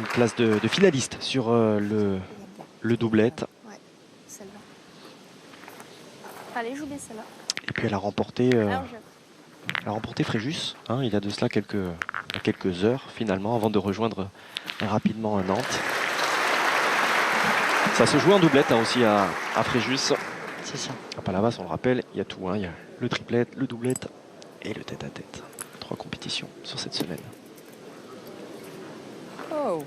une place de finaliste sur le doublette. Ouais, celle-là. Allez, joue bien celle-là. Et puis elle a remporté Fréjus. Hein, il y a de cela quelques heures finalement avant de rejoindre rapidement Nantes. Ça se joue en doublette hein, aussi à Fréjus. C'est ça. À Palavas, on le rappelle, il y a tout. Hein, il y a le triplette, le doublette et le tête-à-tête. 3 compétitions sur cette semaine. Oh.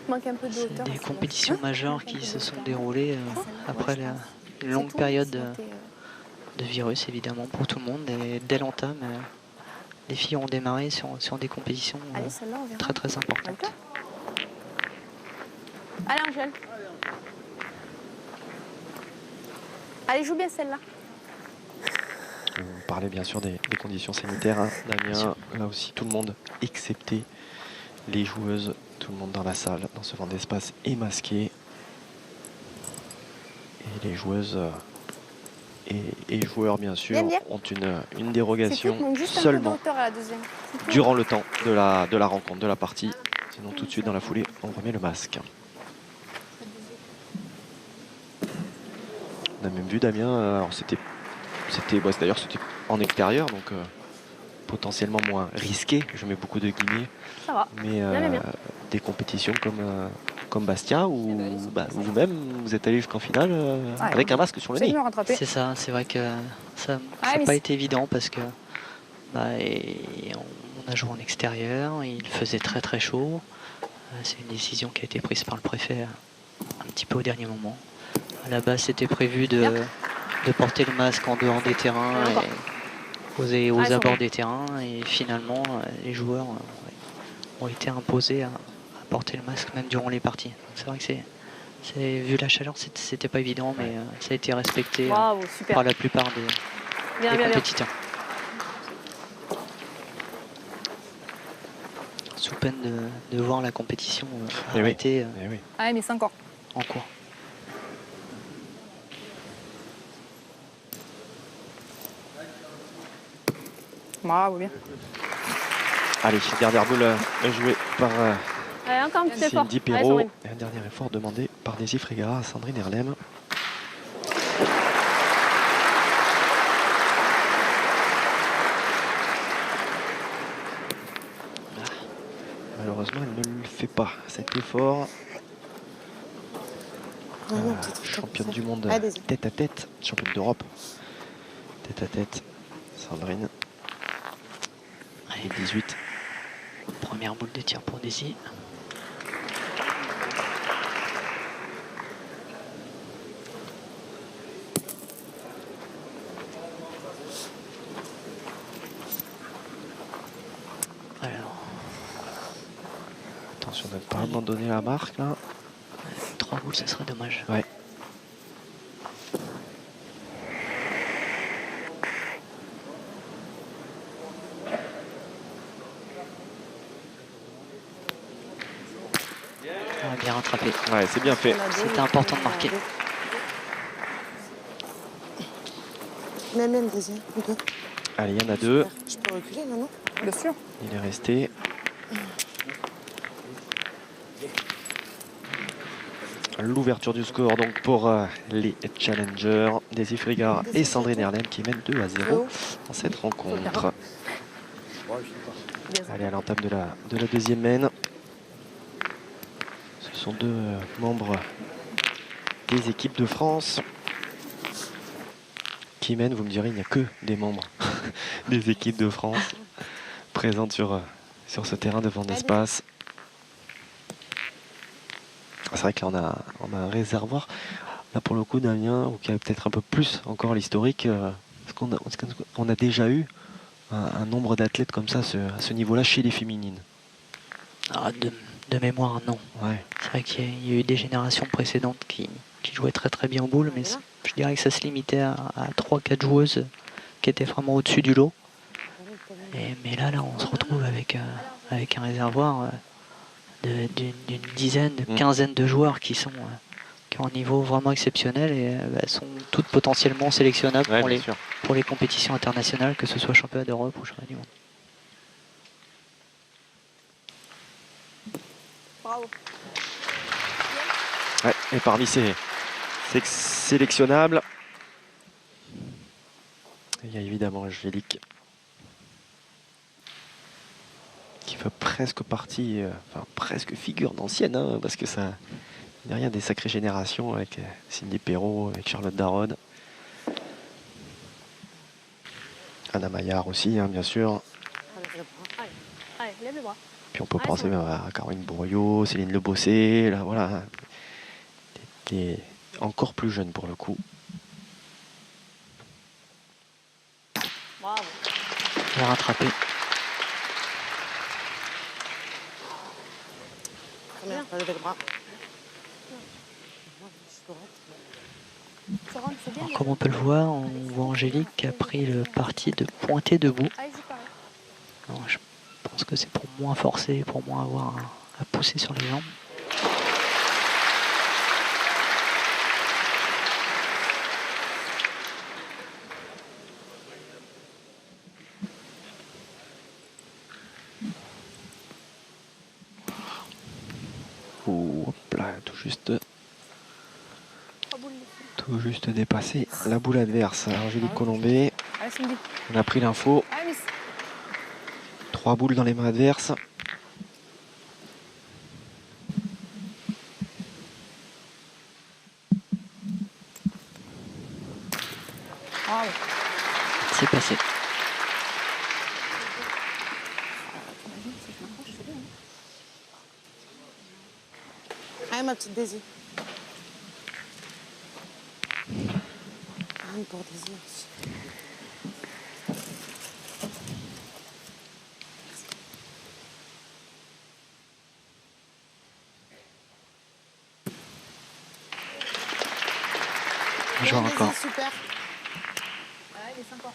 Manque un peu de C'est hauteur. des compétitions majeures qui se sont déroulées après une longue période de virus évidemment pour tout le monde. Et dès l'entame, les filles ont démarré sur des compétitions très très importantes. Allez Angèle. Allez, joue bien celle-là. Vous parlez bien sûr des conditions sanitaires. Hein. Damien, là aussi tout le monde, excepté les joueuses, tout le monde dans la salle, dans ce vent d'espace est masqué. Et les joueuses et joueurs bien sûr ont une dérogation seulement durant le temps de la rencontre, de la partie. Sinon tout de suite dans la foulée, on remet le masque. On a même vu Damien, alors d'ailleurs c'était en extérieur, donc potentiellement moins risqué, je mets beaucoup de guillemets, mais bien. des compétitions comme Bastia, où vous-même vous êtes allé jusqu'en finale avec un masque sur le nez. C'est ça, c'est vrai que ça n'a pas été évident parce que on a joué en extérieur, il faisait très très chaud. C'est une décision qui a été prise par le préfet un petit peu au dernier moment. À la base, c'était prévu de porter le masque en dehors des terrains et aux abords des terrains. Et finalement, les joueurs ont été imposés à porter le masque même durant les parties. C'est vrai que vu la chaleur, c'était pas évident, mais ça a été respecté par la plupart des compétiteurs. Sous peine de voir la compétition arrêtée Ah mais c'est encore en cours. Bravo, bien. Allez, dernière boule jouée par Allez, encore un petit effort. Cindy Perrault. Et un dernier effort demandé par Daisy Frégara à Sandrine Erlem. Malheureusement, elle ne le fait pas, cet effort. Championne du monde tête à tête, championne d'Europe tête à tête, Sandrine. Allez, 18. Première boule de tir pour Daisy. Alors. Attention de ne pas abandonner la marque là. 3 boules, ce serait dommage. Ouais. Bien rattrapé. Ouais, c'est bien fait. C'était important de marquer. Même deuxième. Okay. Allez, il y en a 2. Je peux reculer maintenant? Bien sûr. Il est resté. L'ouverture du score donc pour les challengers, Daisy Frégara et Sandrine Erlem qui mènent 2-0 dans cette rencontre. Allez, à l'entame de la deuxième main. Ce sont 2 membres des équipes de France qui mènent. Vous me direz, il n'y a que des membres des équipes de France présentes sur ce terrain de vent d'espace. C'est vrai que là, on a un réservoir. Là, pour le coup, Damien, ou qui a peut-être un peu plus encore l'historique, est-ce qu'on a déjà eu un nombre d'athlètes comme ça à ce niveau-là chez les féminines? De mémoire, non. Ouais. C'est vrai qu'il y a eu des générations précédentes qui jouaient très très bien au boule, mais je dirais que ça se limitait à 3-4 joueuses qui étaient vraiment au-dessus du lot. Mais là, on se retrouve avec un réservoir d'une dizaine, de quinzaine de joueurs qui ont un niveau vraiment exceptionnel et sont toutes potentiellement sélectionnables pour les compétitions internationales, que ce soit championnat d'Europe ou championnat du monde. Bravo. Ouais, et parmi ces sélectionnables, il y a évidemment Angélique qui fait presque partie, enfin presque figure d'ancienne, hein, parce que ça n'est rien des sacrées générations avec Cindy Perrault, avec Charlotte Daron. Anna Maillard aussi, hein, bien sûr. Allez, lève le bras. Puis on peut penser à Caroline Bourriot, Céline Le Bossé, là voilà. Des encore plus jeune pour le coup. Bravo. Il a rattrapé. Bien. Levez le bras. Ça rentre, c'est bien. Alors, comme on peut le voir, on voit Angélique qui a pris le parti de pointer debout. Allez-y, pareil. Alors, je pense que c'est pour moins forcer, pour moins avoir à pousser sur les jambes. Ouh, hop là, Trois boules. tout juste dépassé la boule adverse. Angélique Colombet, Allez, Cindy. on a pris l'info. Allez, Miss. 3 boules dans les mains adverses. Bravo. C'est passé. Allez, ma petite Daisy. Une pour Daisy aussi. Je vois Bien, encore. Daisy, super. Allez, laisse encore.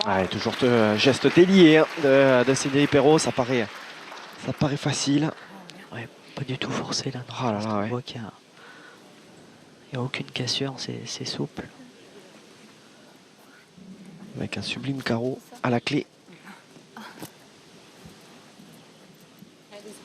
Ouais, toujours geste délié, hein, de Cindy Perrault, ça paraît facile. Ouais, pas du tout forcé là. Oh là Parce là, qu'on ouais. voit qu'il n'y a aucune cassure, c'est souple. Avec un sublime carreau à la clé. Allez, Daisy.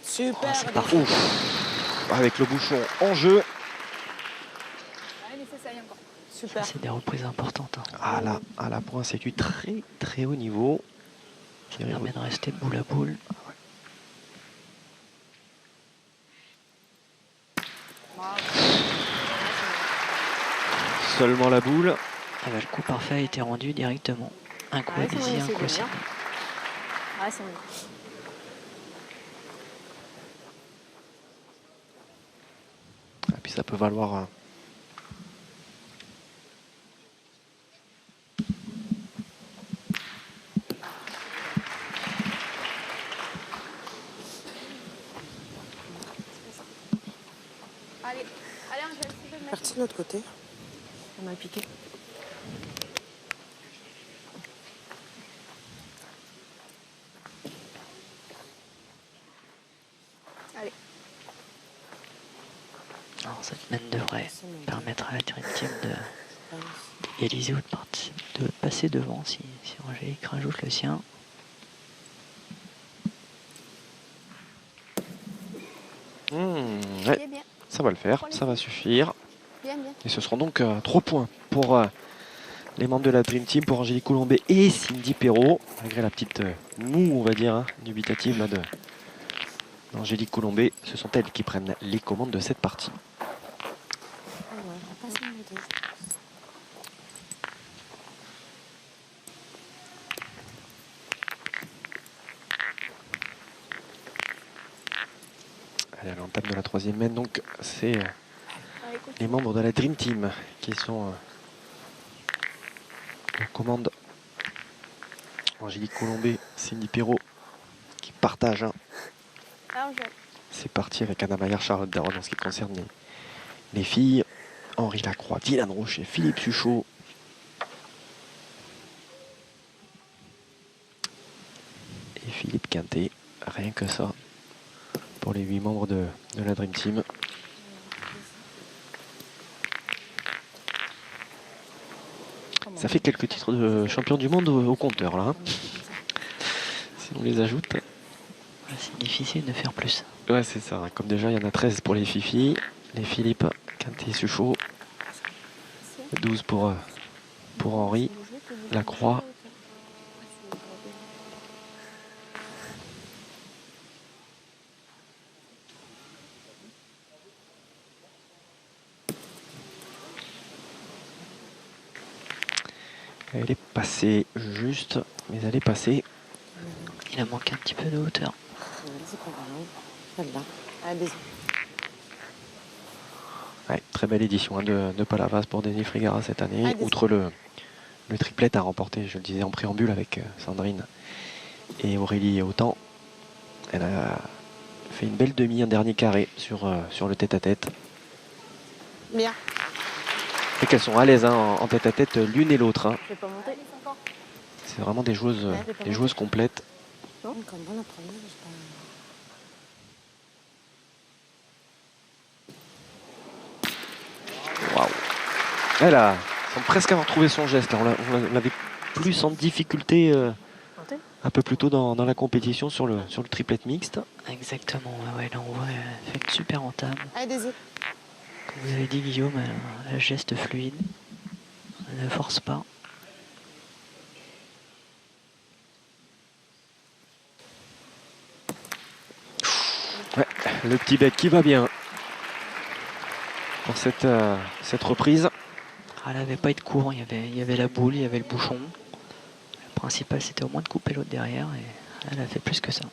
Super. c'est Daisy. parfait. Ouf. Avec le bouchon en jeu. Allez, laissez ça y encore. Super. C'est des reprises importantes. Hein. À la pointe, c'est du très très haut niveau. Ça permet de rester boule à boule. Bravo. Seulement la boule. Ah bah, le coup parfait a été rendu directement. Un coup à Ouais, c'est Daisy, bon, un c'est coup à bien. Cindy. Ouais, c'est bon. Et puis ça peut valoir. Allez, allez, Angèle, tu peux le mettre. Parti de l'autre côté. On a piqué. Allez. Alors, cette main devrait permettre à la Dream Team d'égaliser ou de passer devant si Angélique rajoute le sien. Ouais, Bien, bien. ça va le faire, ça va suffire. Bien, bien. Et ce seront donc 3 points pour les membres de la Dream Team, pour Angélique Colombet et Cindy Perrault, malgré la petite moue, on va dire, hein, dubitative là, d'Angélique Colombet. Ce sont elles qui prennent les commandes de cette partie. Ah ouais, on passe dans les deux. Allez, à l'entame de la 3e main, donc c'est Allez, continue. les membres de la Dream Team qui sont aux commandes. Angélique Colombet, Cindy Perrault qui partagent, hein, Ah, Angèle. C'est parti avec Anna Maillard, Charlotte Daron en ce qui concerne les filles. Henri Lacroix, Dylan Rocher, Philippe Suchot. Et Philippe Quintet. Rien que ça pour les 8 membres de la Dream Team. Ça fait quelques titres de champion du monde au compteur là. Hein. Si on les ajoute. C'est difficile de faire plus. Ouais, c'est ça. Comme déjà, il y en a 13 pour les Fifi, les Philippe, Quintet, Suchot. 12 pour Henri, Lacroix. Elle est passée juste, mais elle est passée. Il a manqué un petit peu de hauteur. C'est pas grave. Celle-là. Allez, bisous. Ouais, très belle édition hein, de Palavas pour Denis Frigara cette année. Outre le triplet à remporter, je le disais en préambule avec Sandrine et Aurélie Autant. Elle a fait une belle demi, un dernier carré sur le tête-à-tête. Bien. Et qu'elles sont à l'aise hein, en tête-à-tête l'une et l'autre. Hein. Je vais pas monter. C'est vraiment des joueuses complètes. Non, comme moi, la première, je sais pas. Waouh. Elle semble presque avoir trouvé son geste. Là. On l'avait plus en difficulté un peu plus tôt dans la compétition sur le triplet mixte. Exactement, ouais, là on voit elle fait une super entame. Allez, bisous. Comme vous avez dit Guillaume, elle a un geste fluide. Elle ne force pas. Ouais, le petit bec qui va bien pour cette reprise. Elle n'avait pas été court, il y avait la boule, il y avait le bouchon. Le principal c'était au moins de couper l'autre derrière et elle a fait plus que ça.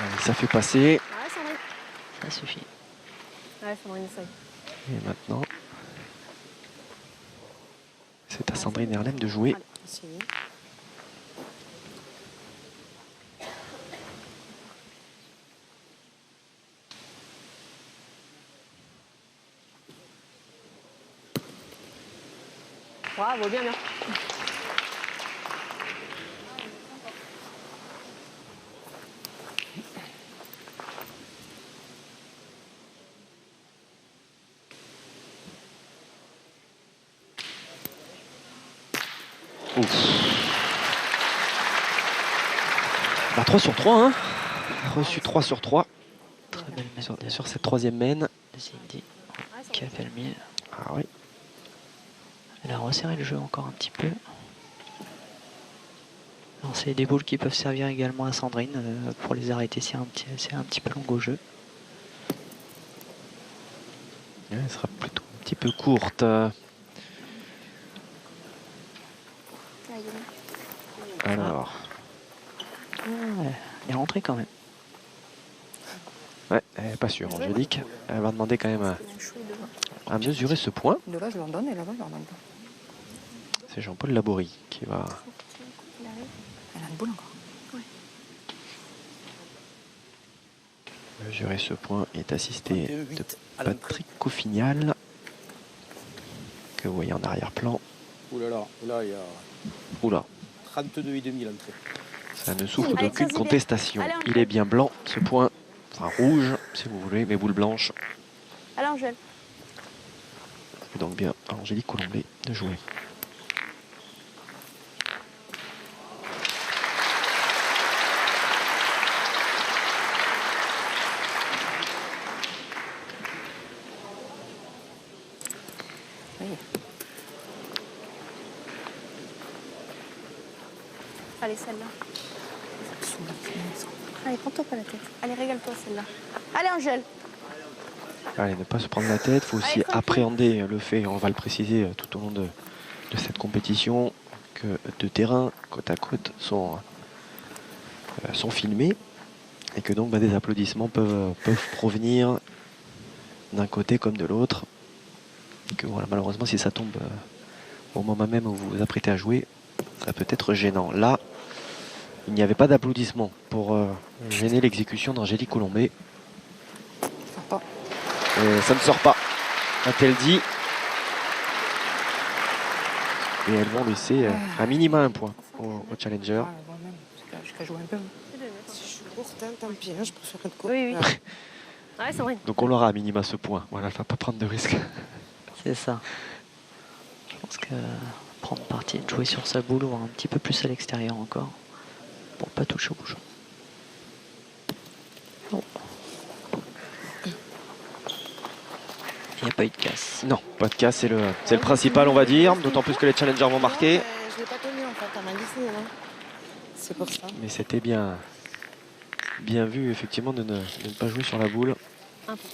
Allez, ça fait passer. Ouais, Sandrine. Ça suffit. Ouais, Sandrine, essaye. Et maintenant, c'est à Sandrine Erlem de jouer. Allez, essayez. Bravo, bien, bien. Bah, 3 sur 3, hein. Reçu 3 sur 3 Très belle mène sur cette troisième mène. de Cindy qui a fait le mieux. Ah oui. Elle a resserré le jeu encore un petit peu. C'est des boules qui peuvent servir également à Sandrine pour les arrêter si c'est un petit peu long au jeu. Elle sera plutôt un petit peu courte. Alors. Elle est rentrée quand même. Ouais, elle n'est pas sûre, Angélique. Elle va demander quand même à mesurer ce point. De là, je leur donne et là-bas, je leur donne pas. C'est Jean-Paul Laborie qui va Elle a une boule encore. mesurer ce point et est assisté de Patrick Coffignal, que vous voyez en arrière-plan. Ouh là là, là il y a Oula, 32,5 l'entrée. ça ne souffre Allez, d'aucune Sophie. contestation. Allez, Il est bien blanc, ce point. Enfin, rouge, si vous voulez, mais boule blanche. Allez, Angèle. Et donc bien à Angélique Colomblé de jouer. Allez, celle-là. Allez, prends-toi pas la tête. Allez, régale-toi, celle-là. Allez, Angèle. Allez, ne pas se prendre la tête, il faut aussi Allez, tranquille. appréhender le fait, on va le préciser tout au long de cette compétition, que deux terrains côte à côte sont filmés et que donc des applaudissements peuvent provenir d'un côté comme de l'autre. Que voilà, malheureusement, si ça tombe au moment même où vous vous apprêtez à jouer, ça peut être gênant. Là, Il n'y avait pas d'applaudissements pour gêner l'exécution d'Angélique Colombet. Ça sort pas. Et ça ne sort pas, a-t-elle dit. Et elles vont laisser un minima un point au challenger. Ah, bon, même. Je vais jouer un peu. Si je suis courte, hein, tant pis, hein, je préfère être courte. Oui, oui. Ouais. Ouais, Sandrine. Donc on aura à minima ce point. Voilà, elle ne va pas prendre de risque. C'est ça. Je pense que prendre parti, de jouer sur sa boule, voir un petit peu plus à l'extérieur encore, pour pas toucher au bouchon. Bon. Il n'y a pas eu de casse. Non, pas de casse, c'est le principal, on va dire. D'autant plus que les challengers vont marquer. Non, mais je l'ai pas tenu en fait, elle m'a glissé là. C'est pour ça. Mais c'était bien vu, effectivement, de ne pas jouer sur la boule. Un point.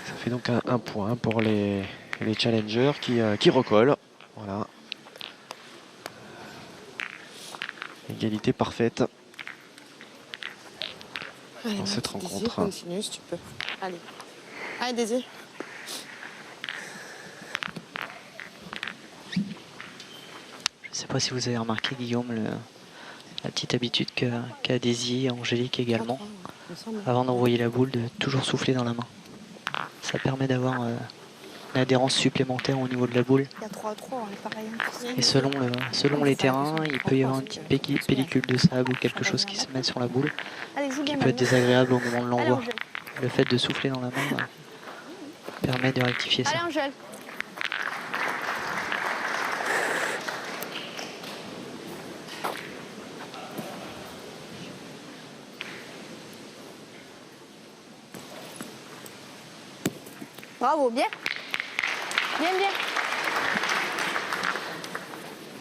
Ça fait donc un point pour les challengers qui recollent. Voilà. Égalité parfaite Allez, dans mon cette petit Désir, rencontre. continue si tu peux. Allez. Allez, Désir. Je ne sais pas si vous avez remarqué, Guillaume, la petite habitude qu'a Daisy, Angélique également, Il me semble. avant d'envoyer la boule, de toujours souffler dans la main. Ça permet d'avoir une adhérence supplémentaire au niveau de la boule. Il y a 3 à 3, on est pareil. Et selon les terrains, il peut y avoir une petite pellicule de sable ou quelque chose qui se met sur la boule, Allez, joue qui bien. peut être désagréable au moment de Allez, l'envoi. Angèle. Le fait de souffler dans la main permet de rectifier ça. Allez, Angèle. Bravo, bien. Bien, bien.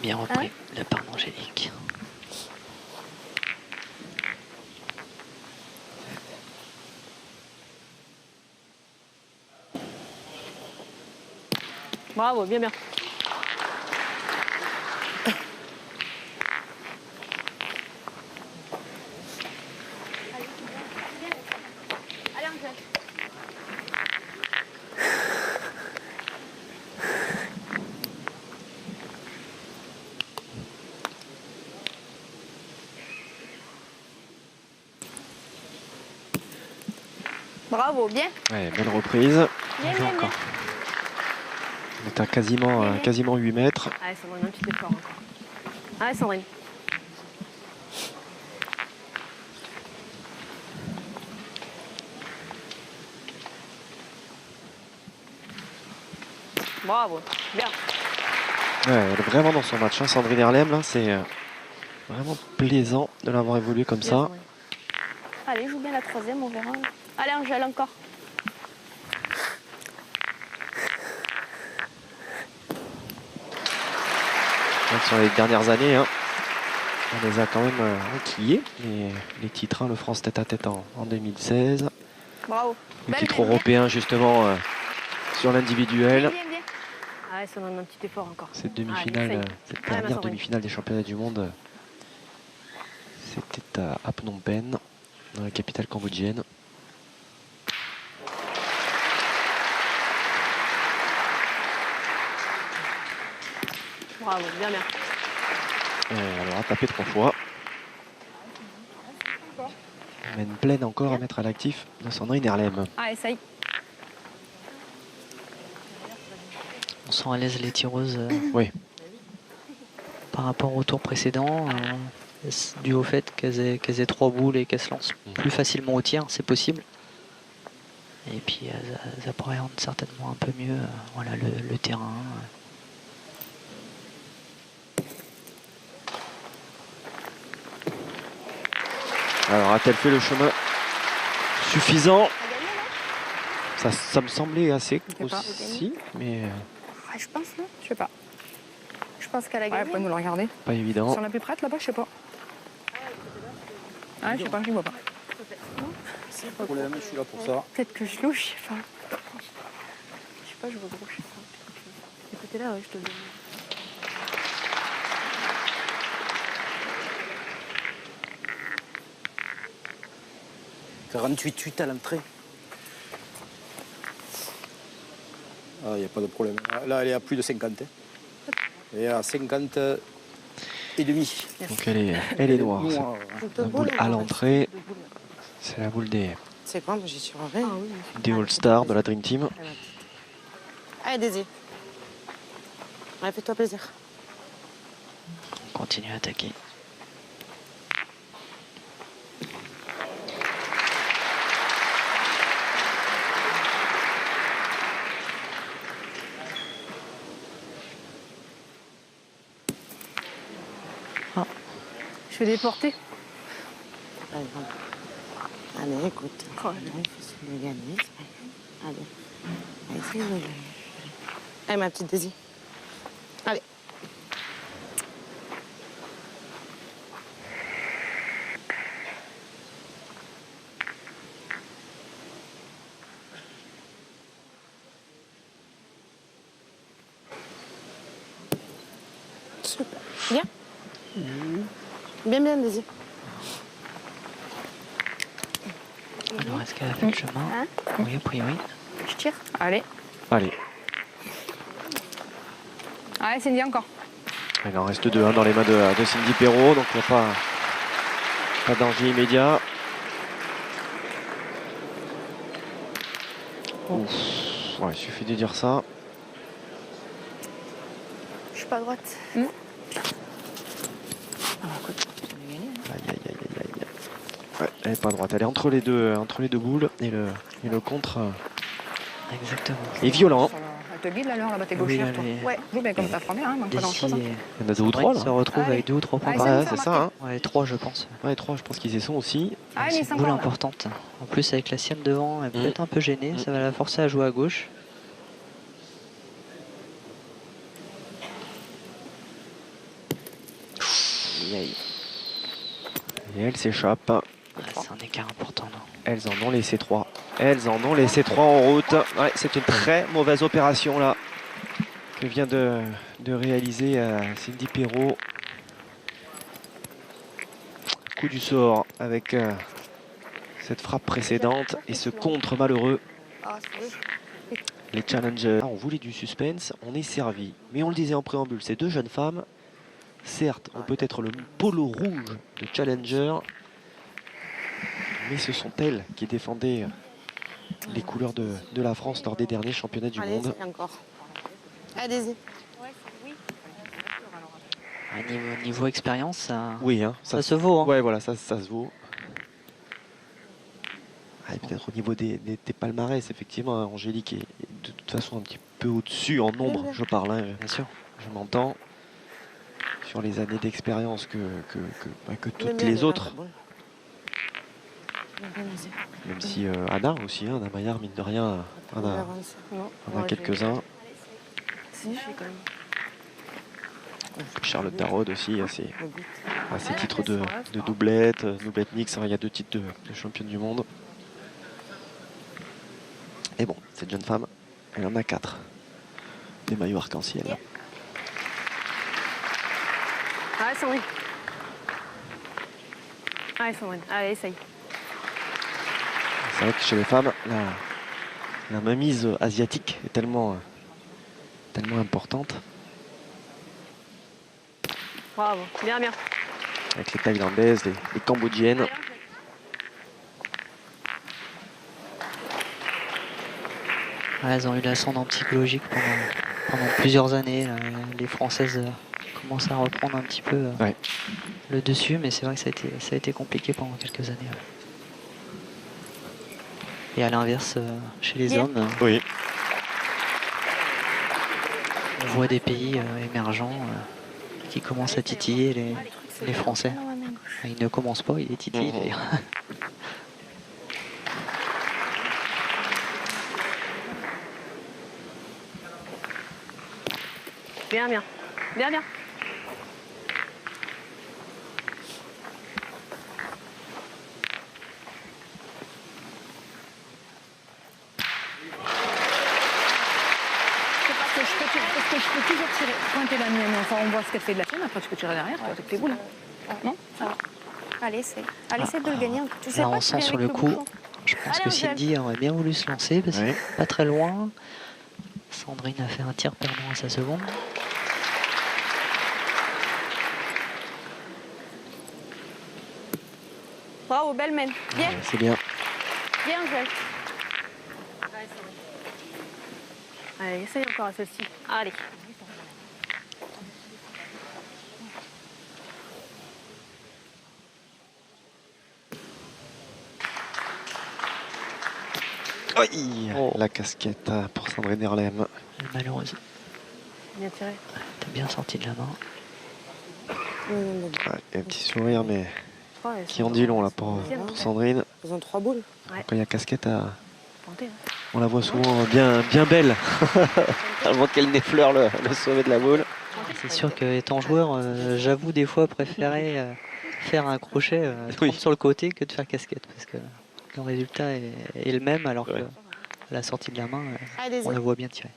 Bien repris de la part d'Angélique. Bravo, bien, bien. Allez, Angèle. Bravo, bien. Ouais, belle reprise. Bien, Bien bien, joué bien. encore. On est à quasiment 8 mètres. Allez, Sandrine, un petit effort encore. Allez, Sandrine. Bravo, bien. Ouais, elle est vraiment dans son match, hein, Sandrine Erlem. Là, c'est vraiment plaisant de l'avoir évolué comme Bien, ça. Sandrine. Allez, joue bien la troisième, on verra. Allez, Angèle, encore. Donc, sur les dernières années, hein, on les a quand même enquillés. Les titres, hein, le France tête à tête en 2016. Bravo. Le Belle, titre belle, bien. européen, justement, sur Bien, l'individuel. bien, bien. Allez, Sandrine, un petit effort encore. Cette demi-finale, Allez, essaye. cette Allez, ma dernière Sandrine. demi-finale des championnats du monde, c'était à Phnom Penh, dans la capitale cambodgienne. Bravo, bien, bien. Elle aura tapé 3 fois. On a une plaine encore à mettre à l'actif de Sandrine Erlem. Allez, essaye. On sent à l'aise les tireuses Oui. par rapport au tour précédent, dû au fait qu'elles aient 3 boules et qu'elles se lancent plus facilement au tir, c'est possible. Et puis elles appréhendent certainement un peu mieux voilà, le terrain. Alors a-t-elle fait le chemin suffisant? Ça me semblait assez sais pas. aussi, mais Ah, je pense, non? Je sais pas. Je pense qu'elle a Ouais, gagné. vous pouvez nous le regarder. pas évident. Sur la plus prête, là-bas, je sais pas. Ah, je sais pas, je ne vois pas. C'est pas de problème, je suis là pour ça. Peut-être que je louche, je sais pas. Je sais pas, je vois gros, je sais pas. Écoutez là, ouais, je te le donne. « 48-8 à l'entrée. Ah, il n'y a pas de problème. Là, elle est à plus de 50. hein. Elle est à 50, et demi. Donc elle est noire. C'est Noir. la boule à l'entrée. C'est la boule C'est quoi? Moi, j'y suis rentrée. des All-Stars de la Dream Team. Allez, Daisy. Allez, fais-toi plaisir. On continue à attaquer. Je fais des portées. Allez, voilà. Allez, écoute. Oh, Il faut se le gagner. Allez. Allez, c'est le gagner. Allez, ma petite Daisy. Allez. Super. Bien. Bien, bien, Daisy. Alors, est-ce qu'elle a fait le chemin? Oui, a priori. Je tire. Allez. Allez, Allez, Cindy, encore. il en reste 2 hein, dans les mains de Cindy Perrault, donc il n'y a pas de danger immédiat. Ouf. Ouais, il suffit de dire ça. Je suis pas droite. Aïe, aïe, aïe, aïe, aïe. Ouais, elle est pas droite, elle est entre les deux boules et le contre Exactement. est violent. Elle te guide là, là-bas, t'es Oui, gauchère, toi. elle est- Ouais, joue bien comme ta première, hein, manque pas D'ici, grand-chose. hein. Il y en a 2 ou 3 là. se retrouve Allez. avec 2 ou 3 points. Allez, par- ça me Ouais, fait c'est ça. Hein. Ouais, 3 je pense. Ouais, 3, je pense qu'ils y sont aussi. Allez, C'est mais une 5 boule là. importante. En plus, avec la sienne devant, elle peut être un peu gênée. Ça va la forcer à jouer à gauche. Aïe, aïe. Et elle s'échappe. Ouais, c'est un écart important. Là. Elles en ont laissé 3. Elles en ont laissé 3 en route. Ouais, c'est une très mauvaise opération là que vient de réaliser Cindy Perrault. Coup du sort avec cette frappe précédente et ce contre malheureux. Ah, c'est vrai. Les challengers, on voulait du suspense, on est servi. Mais on le disait en préambule, ces 2 jeunes femmes, certes, ont peut-être le polo rouge de challenger, mais ce sont elles qui défendaient les couleurs de la France lors des derniers championnats du Allez, monde. c'est encore. Allez, Daisy. Niveau expérience, ça, Oui, hein, ça se vaut. Hein. Ouais, voilà, ça se vaut. Ah, et peut-être au niveau des palmarès, effectivement, hein, Angélique est de toute façon un petit peu au-dessus en nombre, je parle, hein, Bien sûr. je m'entends, sur les années d'expérience que toutes Bien, les bien, autres. bien, bien, Daisy. Même si Anna aussi, hein, Anna Maillard, mine de rien, en a Avance. Non. on a quelques-uns. Si, je suis quand même. Charlotte Darod aussi, à ses Le but. titres de doublette, doublette mix, hein, il y a 2 titres de championne du monde. Et bon, cette jeune femme, elle en a 4. Des maillots arc-en-ciel. Allez, Sandrine. Allez, Sandrine. Allez, essaye. C'est vrai que chez les femmes, la mainmise asiatique est tellement importante. Bravo. Bien, bien. Avec les thaïlandaises, les cambodgiennes. Ouais, elles ont eu l'ascendant psychologique pendant plusieurs années. Là. Les Françaises commencent à reprendre un petit peu Ouais. le dessus, mais c'est vrai que ça a été compliqué pendant quelques années. Ouais. Et à l'inverse, chez les hommes, Oui. on voit des pays émergents qui commencent à titiller les Français. Ils ne commencent pas, ils les titillent d'ailleurs. Bien, bien. Bien, bien. Est-ce que je peux toujours tirer, pointer la mienne, enfin on voit ce qu'elle fait de la tienne, après tu peux tirer derrière, toi, avec tes boules. Non? Ça va. Allez, essaye. Allez, essaye de le gagner. Tu sais Là, pas on si sent avec sur le coup, bouchon. je pense Allez, que Angèle. Cindy aurait bien voulu se lancer parce que Oui. pas très loin. Sandrine a fait un tir perdant à sa seconde. Bravo, belle mène. Bien, C'est bien. bien, Angèle. Allez, essaye encore à celle-ci. Allez. Aïe, Oh. la casquette pour Sandrine Erlem. Malheureuse. Bien tiré. T'as bien sorti de la main. Ouais, un petit sourire, mais Ouais, qui en dit long là pour Sandrine. Ils ont 3 boules. Quand il y a casquette, Tentez, hein. on la voit souvent bien belle. Avant qu'elle n'effleure le sommet de la boule. C'est sûr que étant joueur, j'avoue des fois préférer faire un crochet Oui. sur le côté que de faire casquette parce que le résultat est le même alors Ouais. que la sortie de la main, Allez-y. on la voit bien tirer.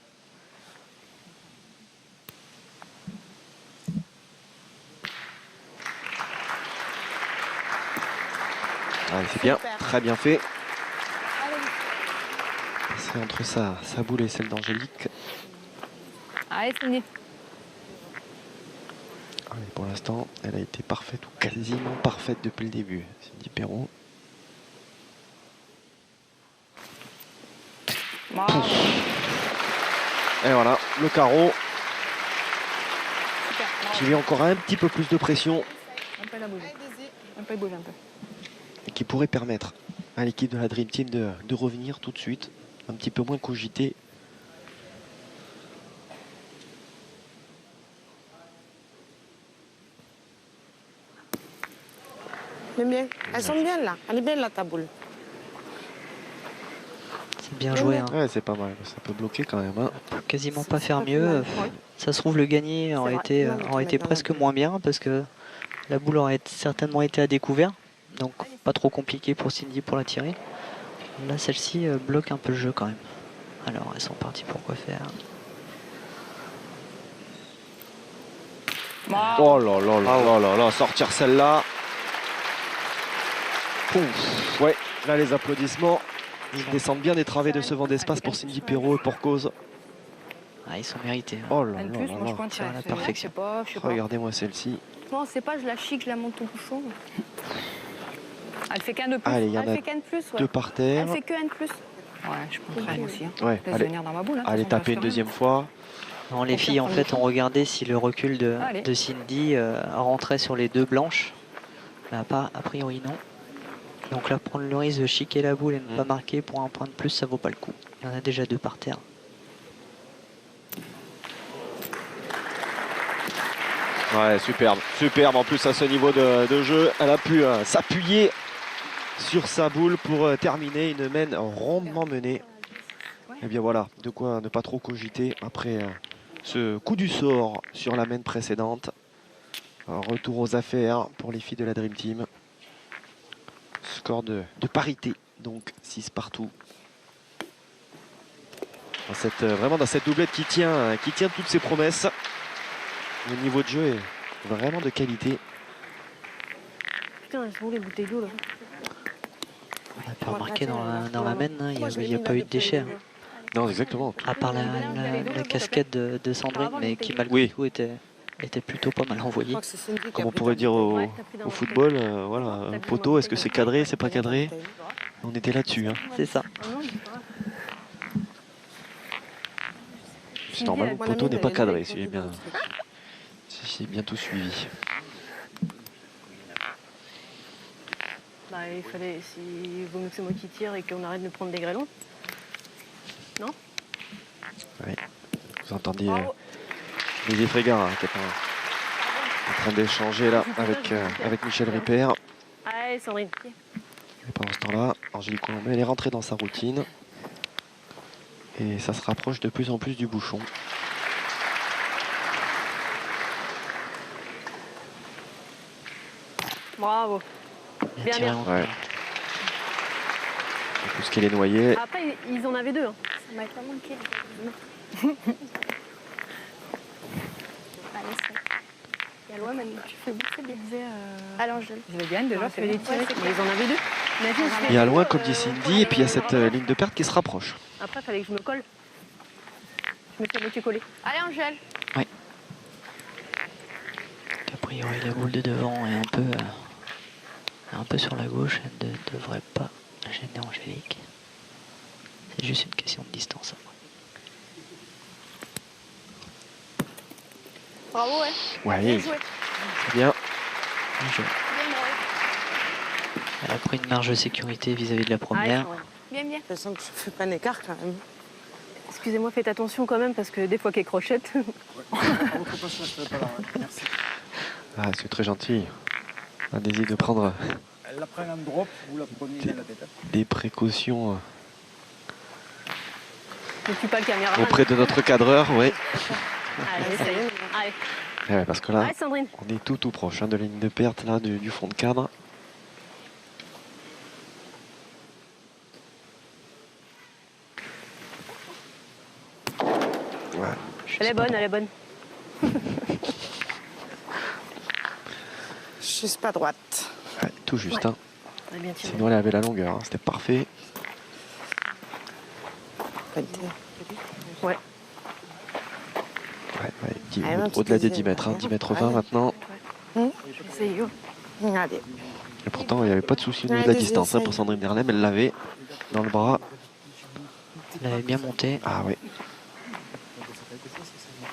Allez, c'est bien, Super. très bien fait. C'est entre sa boule et celle d'Angélique. Allez, Cindy. Allez, pour l'instant, elle a été parfaite ou quasiment parfaite depuis le début. Cindy Perrault. Bravo. Et voilà, le carreau Super. qui met encore un petit peu plus de pression Un peu la bouge. Un peu, il bouge un peu. et qui pourrait permettre à l'équipe de la Dream Team de revenir tout de suite, un petit peu moins cogité. Mais bien. Elles sont bien là. Elle est belle là, ta boule. C'est bien joué. Hein. Ouais, c'est pas mal, ça peut bloquer quand même. Hein. On peut quasiment pas faire pas plus mieux. mal. Ça se trouve le gagné aurait vrai. été, Non, mais tu aurait mets été dans la presque boule. moins bien parce que la boule aurait certainement été à découvert. Donc pas trop compliqué pour Cindy pour la tirer. Là celle-ci bloque un peu le jeu quand même. Alors elles sont parties pour quoi faire. Oh là là là là là là, sortir celle-là. Pouf. Ouais, là les applaudissements. Ils descendent bien des travées de ce vent d'espace pour Cindy Perrault et pour cause. Ah, ils sont mérités. Hein. Oh là Elle là plus, là moi je là. pointe C'est à la celui-là, perfection. Je sais pas. Regardez-moi celle-ci. Non, c'est pas, je la chic, je la monte au bouchon. Elle fait qu'un de plus. Allez, il y en Elle a fait qu'un de plus, ouais. deux par terre. Elle fait que un de plus. Ouais, je pointerai moi aussi. Hein. Ouais, Laisse allez, venir dans ma boule. Hein, de allez toute façon, taper une parce que deuxième fois. Non, les Pour filles, en faire fait, prendre ont le regardé si le recul Allez. de Cindy rentrait sur les deux blanches. Là, pas, a priori, non. Donc là, prendre le risque de chiquer la boule et ne pas marquer pour un point de plus, ça vaut pas le coup. Il y en a déjà deux par terre. Ouais, superbe, superbe. En plus, à ce niveau de jeu, elle a pu s'appuyer sur sa boule pour terminer une mène rondement menée. Et bien voilà, de quoi ne pas trop cogiter après ce coup du sort sur la mène précédente. Retour aux affaires pour les filles de la Dream Team. Score de parité, donc 6 partout. Vraiment dans cette doublette qui tient toutes ses promesses. Le niveau de jeu est vraiment de qualité. Putain, elles sont où les bouteilles d'eau là? On a pas remarqué dans la mène, hein, il n'y a pas eu de déchets. Hein. Non, exactement. À part la casquette de Sandrine, mais qui malgré Oui. tout était plutôt pas mal Je envoyée. crois que c'est Cindy qui a Comme on pris pourrait ta dire bouteille. Ouais, t'as pris dans au ma football, bouteille. voilà, T'as un pris dans poteau, ma est-ce que c'est bouteille. cadré, c'est pas T'as cadré? ta bouteille. On était là-dessus. Hein. C'est ça. Ah non, c'est pas grave. C'est normal, le Mon poteau amie, n'est pas elle cadré, avait si j'ai pris dans bien, le truc. si j'ai bien tout suivi. Bah, il fallait, il vaut mieux que c'est moi qui tire et qu'on arrête de prendre des grêlons. Non? Oui. Vous entendiez Bravo. Olivier Fréguin hein, qui est en train d'échanger là avec Michel Ripper. Allez, Sandrine. Et pendant ce temps-là, Angélique Colombet, elle est rentrée dans sa routine. Et ça se rapproche de plus en plus du bouchon. Bravo. Bien, tiré bien. en- Ouais. Parce qu'elle est noyée. Après, ils en avaient deux. Hein. Ça m'a pas manqué. Allez, c'est. Il y a loin maintenant, tu fais beaucoup bien. Allez, Angèle. Je les gagne déjà, c'est les les tirer. Mais ils en avaient deux. Imagine, Il y a loin, comme dit Cindy, et puis il y a cette ligne de perte qui se rapproche. Après, il fallait que je me colle. Je me suis à moitié collée. Allez, Angèle. A priori, la boule de devant est un un peu sur la gauche, elle ne devrait pas gêner Angélique. C'est juste une question de distance après. Bravo, ouais. Ouais, Bien joué. c'est bien. Bien joué. Bien, Maureen. Elle a pris une marge de sécurité vis-à-vis de la première. Bien, bien. Je sens que je fais pas d'écart quand même. Excusez-moi, faites attention quand même, parce que des fois qu'elle crochette. Votre passion, je serai pas là. Merci. Ah, c'est très gentil. Un désir de prendre Elle la prenne en drop, vous la prenez dans la tête. des précautions Ne tue pas le caméraman. auprès de notre cadreur, ouais. Allez, ça y est. Allez. Ouais, parce que là, Allez, Sandrine. on est tout proche de la ligne de perte là, du fond de cadre. Ouais. Elle est bonne, elle est bonne. Juste pas droite. Ouais, tout juste. Hein. Elle a bien tiré. Sinon, elle avait la longueur. Hein. C'était parfait. Pointé. Ouais. Ouais, ouais, Allez, ma petite au-delà des 10 deuxième. mètres. Hein. 10 mètres 20 Allez. maintenant. Essaye. Allez. Et pourtant, il n'y avait pas de souci au niveau de Ouais, la distance hein, essaye. pour Sandrine Derlem. Elle l'avait dans le bras. Elle avait bien monté. Ah oui.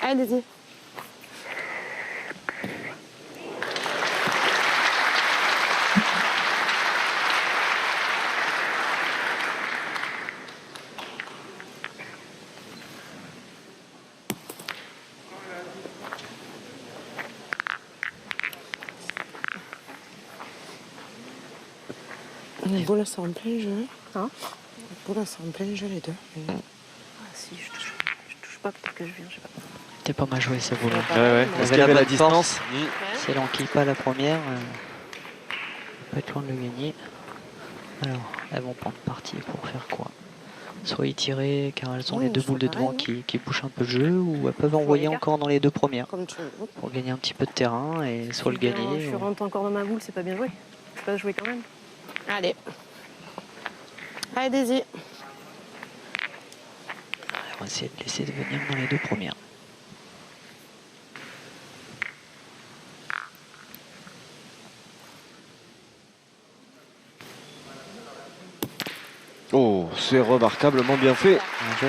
Allez-y. Les boules sont en plein jeu. Hein? Les boules sont en plein jeu, les deux. Ah, si, je touche pas, peut-être que je viens, je sais pas. C'était pas mal joué, ça vaut le. Ouais, ouais. Elle Est-ce avait qu'il y avait la la bonne distance Si elle enquille pas la première, pas être loin de le gagner. Alors, elles vont prendre parti pour faire quoi? Soit y tirer car elles ont les deux je fais boules de devant pareil, qui bouchent un peu le jeu, ou elles peuvent envoyer l'écart. encore dans les deux premières Comme tu veux. pour gagner un petit peu de terrain et soit le gagner. Je ou- rentre encore dans ma boule, c'est pas bien joué. Je peux pas jouer quand même. Allez. Allez-y. On va essayer de laisser devenir dans les deux premières. Oh, c'est remarquablement bien fait. Bien joué.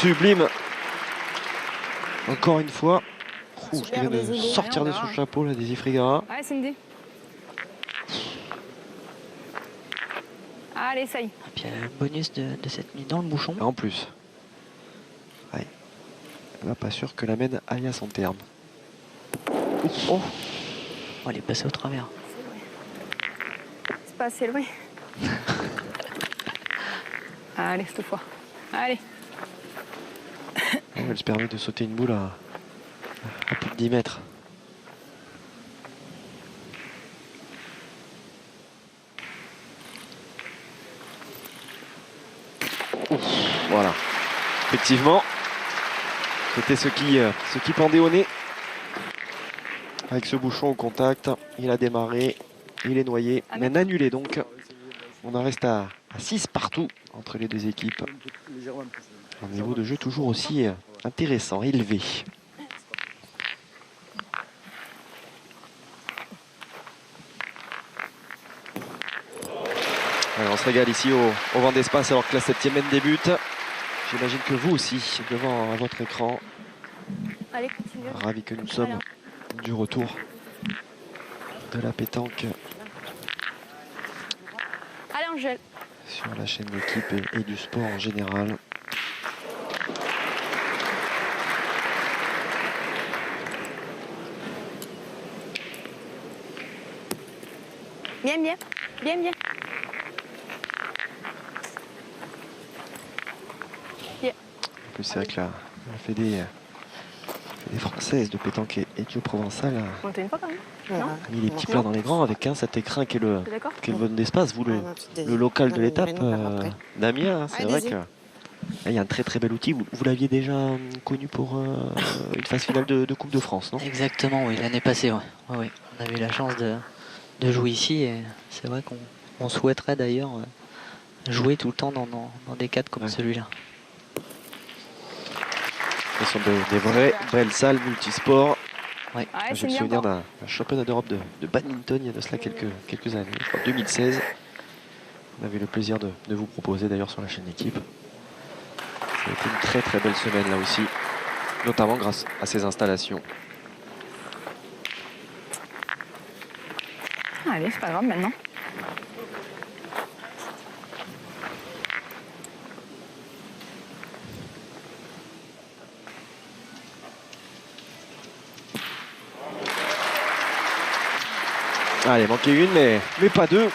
Sublime. Encore une fois. Ouh, Super, je viens de Daisy. sortir de son chapeau, la Daisy Frigara. Allez, Cindy. Allez, essaye. Et puis elle a le bonus de cette mise dans le bouchon. En plus. Ouais. Pas sûr que la mène aille à son terme. Oh. Oh, elle est passée au travers. C'est pas assez loin. Allez, cette fois. Allez. Elle se permet de sauter une boule à plus de 10 mètres. Ouf, voilà. Effectivement, c'était ce qui pendait au nez. Avec ce bouchon au contact, il a démarré, il est noyé, mais annulé donc. On en reste à 6 partout entre les deux équipes. Un niveau de jeu toujours aussi intéressant, élevé. Alors, on se régale ici au vent d'espace alors que la 7e mène débute. J'imagine que vous aussi, devant à votre écran, Allez, continue. ravis que nous sommes du retour de la pétanque Allez, Angèle. sur la chaîne d'équipe et du sport en général. Bien, bien. Bien, bien. En plus, c'est vrai que la Fédé française de pétanque et du provençal On était une fois quand même. a mis les petits plats dans les grands avec cet écrin qui est le T'es d'accord? vent d'espace. Vous, le local de l'étape, Damien, hein, c'est vrai que là, il y a un très très bel outil. Vous l'aviez déjà connu pour une phase finale de Coupe de France, non? Exactement, oui, l'année passée, ouais. Ouais, ouais. On avait eu la chance de jouer ici et c'est vrai qu'on souhaiterait d'ailleurs jouer tout le temps dans des cadres comme Ouais. celui-là. Ce sont des vraies belles salles multisports. Ouais. Ouais, J'ai c'est le bien. souvenir d'un championnat d'Europe de badminton il y a de cela quelques années, je crois 2016. On avait le plaisir de vous proposer d'ailleurs sur la chaîne Équipe. Ça a été une très très belle semaine là aussi, notamment grâce à ces installations. Allez, c'est pas grave maintenant. Allez, manquait une, mais pas deux.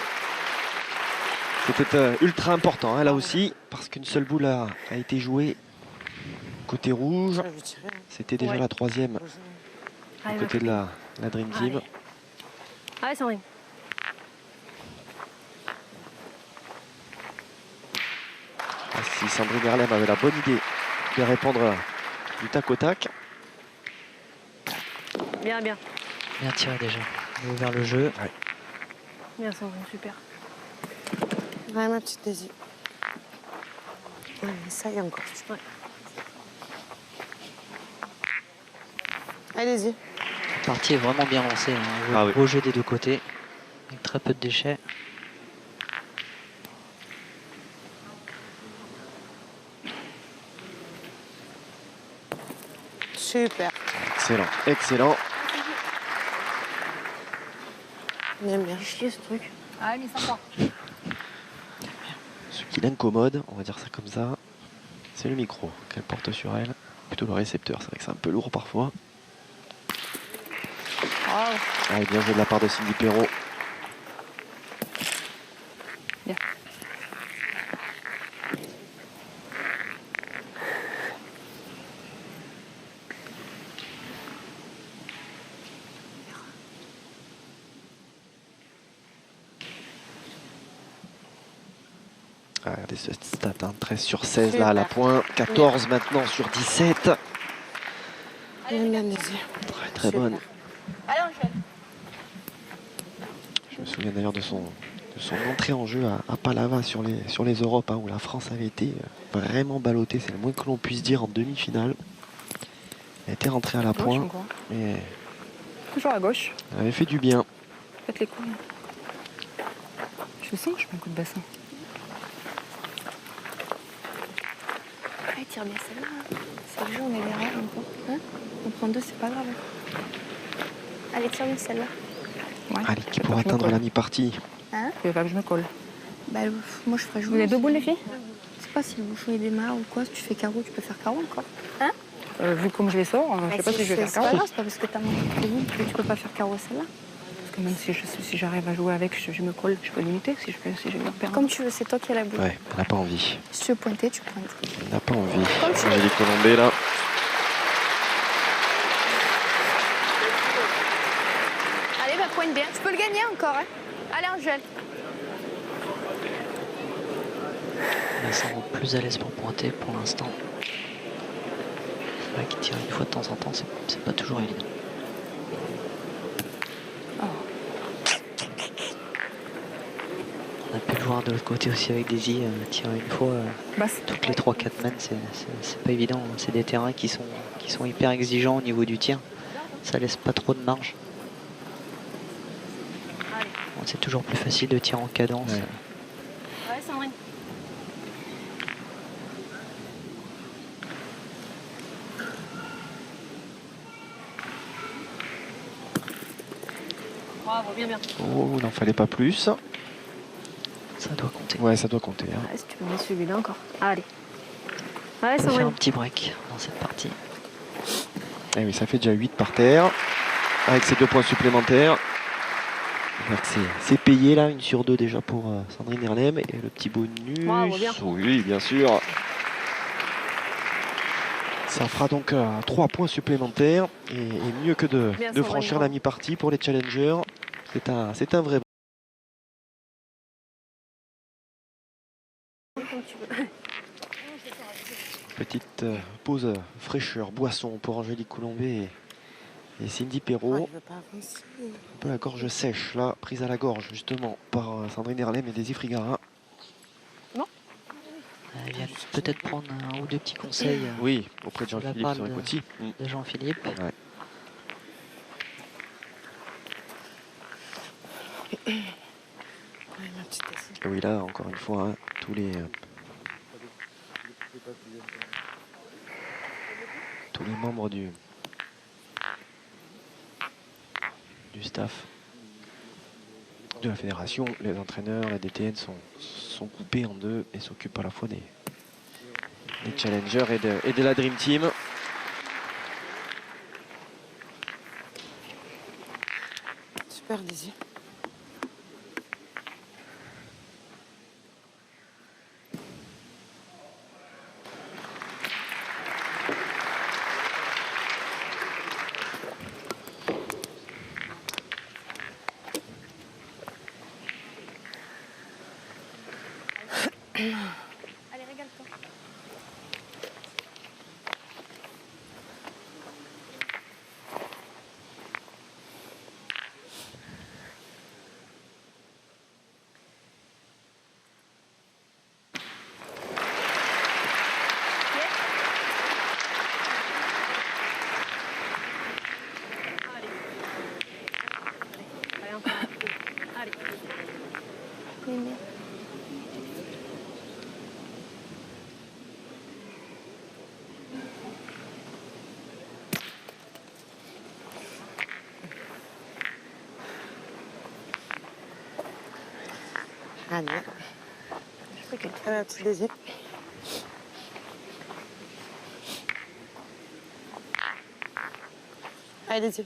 C'était ultra important hein, là aussi, parce qu'une seule boule a été jouée côté rouge. Je vais tirer. C'était déjà Ouais. la troisième Allez, du côté de va, la Dream Team. Allez. Allez, Sandrine. Ah, si Sandrine Erlem avait la bonne idée de répondre du tac au tac. Bien, bien. Bien tiré déjà. On a ouvert le jeu. Bien, Sandrine, super. Ouais, ma petite Daisy. Ouais, mais ça y est encore. Ouais. Allez-y. La partie est vraiment bien lancée. Hein. Ah oui. Beau jeu des deux côtés. Avec très peu de déchets. Super. Excellent, excellent. Bien, bien. Chier ce truc. Ah, mais sympa. Ce qui l'incommode, on va dire ça comme ça, c'est le micro qu'elle porte sur elle. Plutôt le récepteur, c'est vrai que c'est un peu lourd parfois. Bravo. Allez, bien joué de la part de Cindy Perrault. Bien. Ah, regardez ce stat, hein, 13 sur 16 là à la Super. pointe, 14 maintenant sur 17. Bien, bien, Daisy. Très très Super. bonne. Allez, enchaîne. Je me souviens d'ailleurs de son entrée en jeu à Palava sur les Europes, hein, où la France avait été vraiment ballottée, c'est le moins que l'on puisse dire, en demi-finale. Elle était rentrée à la Gauche pointe, encore. mais Toujours à gauche. elle avait fait du bien. Faites les couilles. Je sens que je mets un coup de bassin. Allez, tire bien celle-là. C'est le jeu, on est derrière encore. Hein, on prend deux, c'est pas grave. Allez, tire bien celle-là. Ouais. Allez, qui Je veux pourra pas que je me atteindre colle. la mi-partie. Hein? Je veux pas que je me colle. Bah, moi, je ferais jouer. Vous avez deux boules, les filles? Je sais pas si le bouchon il démarre ou quoi. Si tu fais carreau, tu peux faire carreau encore. Hein? Vu comme je les sors, je sais pas si je vais faire C'est pas carreau. grave, c'est pas parce que t'as mangé tes boules que tu peux pas faire carreau celle-là. Parce que même si j'arrive à jouer avec, je me colle, je peux limiter si je me perds. Comme tu veux, c'est toi qui as la boule. Ouais, elle n'a pas envie. Si tu veux pointer, tu pointes. Elle n'a pas envie. Comme tu veux. Angélique Colombet là. Allez, va pointe bien. Tu peux le gagner encore, hein? Allez, Angèle. Elle semble plus à l'aise pour pointer pour l'instant. C'est vrai qu'il tire une fois de temps en temps, c'est pas toujours évident. On a pu le voir de l'autre côté aussi avec Daisy, tirer une fois Basse. toutes les 3-4 mètres, c'est pas évident. C'est des terrains qui sont hyper exigeants au niveau du tir. Ça laisse pas trop de marge. Bon, c'est toujours plus facile de tirer en cadence. Ouais. Ouais, Sandrine. Bravo, bien, bien. Oh, il n'en fallait pas plus. Ça doit compter. Ouais, ça doit compter. Hein. Ouais, si tu peux mettre celui-là encore. Allez. Ouais, On peut faire un Sandrine. petit break dans cette partie. Et oui, ça fait déjà 8 par terre. Avec ces 2 points supplémentaires. Donc c'est payé là, 1 sur 2 déjà pour Sandrine Erlem. Et le petit bonus. Bravo, bien. Oui, bien sûr. Ça fera donc 3 points supplémentaires. Et mieux que de Bien, Sandrine, franchir bravo. la mi-partie pour les challengers. C'est un vrai. Comme tu veux. Petite pause fraîcheur, boisson pour Angélique Colombet et Cindy Perrault. Ouais, il veut pas avancer. Un peu la gorge sèche, là, prise à la gorge justement par Sandrine Erlem et Daisy Frigara. Elle vient peut-être prendre un ou deux petits conseils Oui, auprès de de la Jean-Philippe part sur les de- côtés. de Jean-Philippe. Ouais. Allez, ma petite Daisy. Et oui, là, encore une fois, hein, tous les membres du staff de la fédération, les entraîneurs, la DTN sont coupés en deux et s'occupent à la fois des challengers et de la Dream Team. Super, Daisy. Allez, régale-toi. Allez, encore. Allez. Néné. Allez. Je sais qu'elle Allez, ma petite Daisy. Allez, Daisy.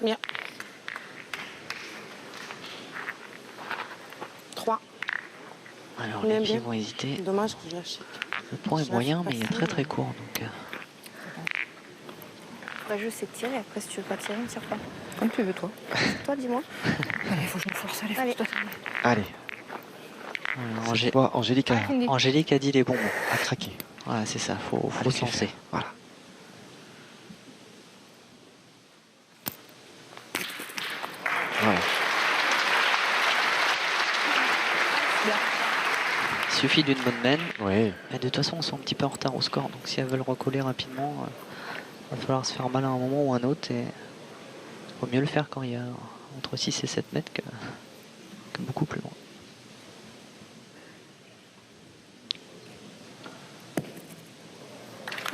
Bien. 3. Alors Bien, les pieds bien. vont hésiter. Dommage que je lâche. Le point est Je moyen, lâche mais il est pas très ça. très court. Donc Bah, je sais tirer. Après, si tu veux pas tirer, on tire pas. Comme tu veux, toi. Toi, dis-moi. Allez, faut que je me force. Allez, Allez. force-toi. Allez, voilà, cette fois, Angélique a Cindy. Angélique a dit les bons mots. craqué. Voilà, c'est ça, faut se Laissez lancer. faire. Voilà. Voilà. Il suffit d'une bonne mène. Oui. Et de toute façon, on sont un petit peu en retard au score. Donc si elles veulent recoller rapidement, il va falloir se faire mal à un moment ou à un autre. Et il vaut mieux le faire quand il y a entre 6 et 7 mètres que beaucoup plus loin.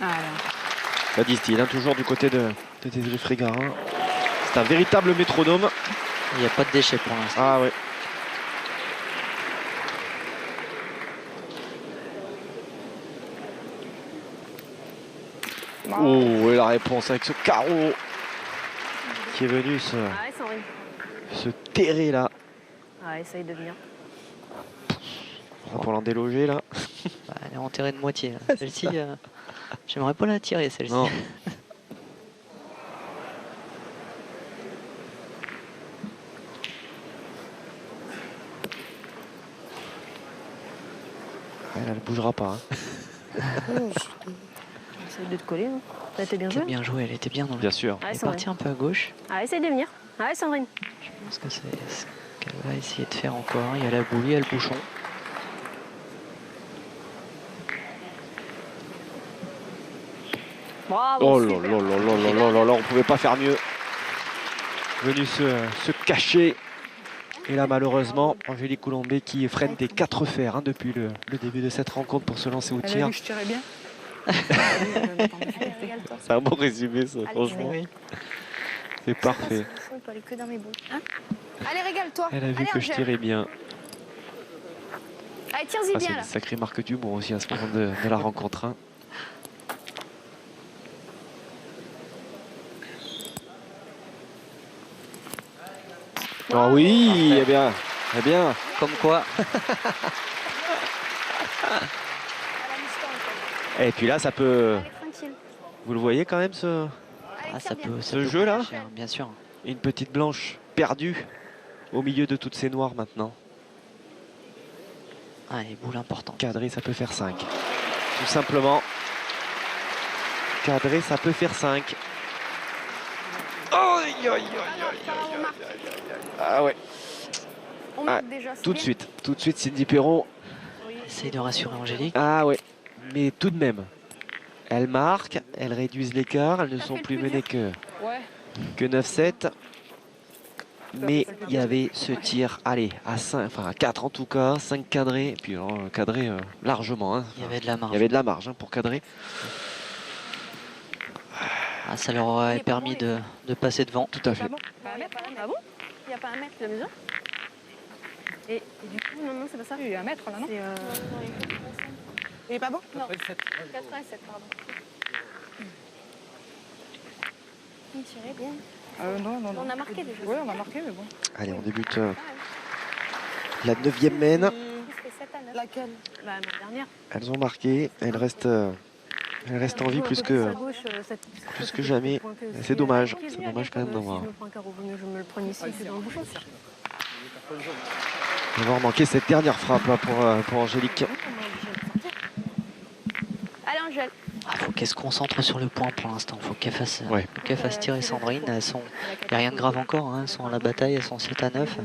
Alors, La distille, hein, toujours du côté de Désiré Frégarin. C'est un véritable métronome. Il n'y a pas de déchets pour l'instant. Ah ouais. Oh, et la réponse avec ce carreau qui est venu Ah ouais, Sandrine. se terrer là. Ah, essaye de venir. Pour l'en déloger là. Bah, elle est enterrée de moitié. Là. Celle-ci, j'aimerais pas la tirer, celle-ci. Non. Elle ne bougera pas. Hein. Essaye de te coller. Hein. T'as été bien Elle était joué. bien jouée, elle était bien dans le. Bien sûr. Ah, Elle est Sandrine. partie un peu à gauche. Ah, essaye de venir. Ah, Sandrine. Je pense que c'est ce qu'elle va essayer de faire encore. Il y a la boulie, il y a le bouchon. Bravo. Oh là super. là là là là là là là, on pouvait pas faire mieux. Venu se cacher. Et là malheureusement, Angélique Coulombé qui freine des 4 fers hein, depuis le début de cette rencontre pour se lancer au elle a tir. vu que je tirais bien. Allez, régale-toi. C'est un bon résumé ça, franchement. Allez, C'est parfait. il peut aller que dans mes boules. Hein, allez, régale-toi. Elle a vu Allez, que je Angèle. tirais bien. Allez, tire-y Ah, bien c'est là. une sacrée marque d'humour aussi à ce moment de la rencontre. Hein. Ah oui, eh bien, eh bien. Comme quoi, À la mi-temps, Et puis là, ça peut. allez, tranquille. Vous le voyez quand même, Allez, ah, tire ça bien. peut. Ce jeu-là, Bien sûr. une petite blanche perdue au milieu de toutes ces noires maintenant. Ah, les boules importantes. Cadré, ça peut faire 5. Tout simplement. Cadré, ça peut faire 5. Ah ouais. On Ah, marque déjà. c'est Tout de bien. suite, Cindy Perron. Essaye de rassurer Angélique. Ah ouais, mais tout de même, elles marquent, elles réduisent l'écart, elles ne Ça sont fait le plus plus menées dur. que 9-7. Mais il y avait ce tir, allez, à 5, enfin à 4 en tout cas, 5 cadrés, et puis cadré largement. Hein. Il y avait de la Il marge. y avait de la marge hein, pour cadrer. Ah, ça leur aurait Il est pas permis bon, de passer devant. Tout à fait. Il n'y a pas un mètre. Ah bon? Il n'y a pas un mètre. Tu la mesures? Et du coup, non, c'est pas ça. Il y a un mètre là, non? C'est Il est pas bon? Non, Après le 7. 87, pardon. Il tirait bien. Non. On a marqué déjà. Oui, on a marqué, mais bon. Allez, on débute la 9e mène. Il fait 7 à 9. Laquelle? bah, ma dernière. Elles ont marqué, elles restent en vie plus que jamais. C'est dommage quand même d'avoir Je me le prends ici, c'est dans le bouchon. manqué cette dernière frappe là, pour Angélique. Allez, Angèle. Il faut qu'elle se concentre sur le point pour l'instant. Il faut qu'elle fasse, Ouais. tirer Sandrine. Il n'y a rien de grave encore. Hein. Elles sont à la bataille, elles sont 7 à 9.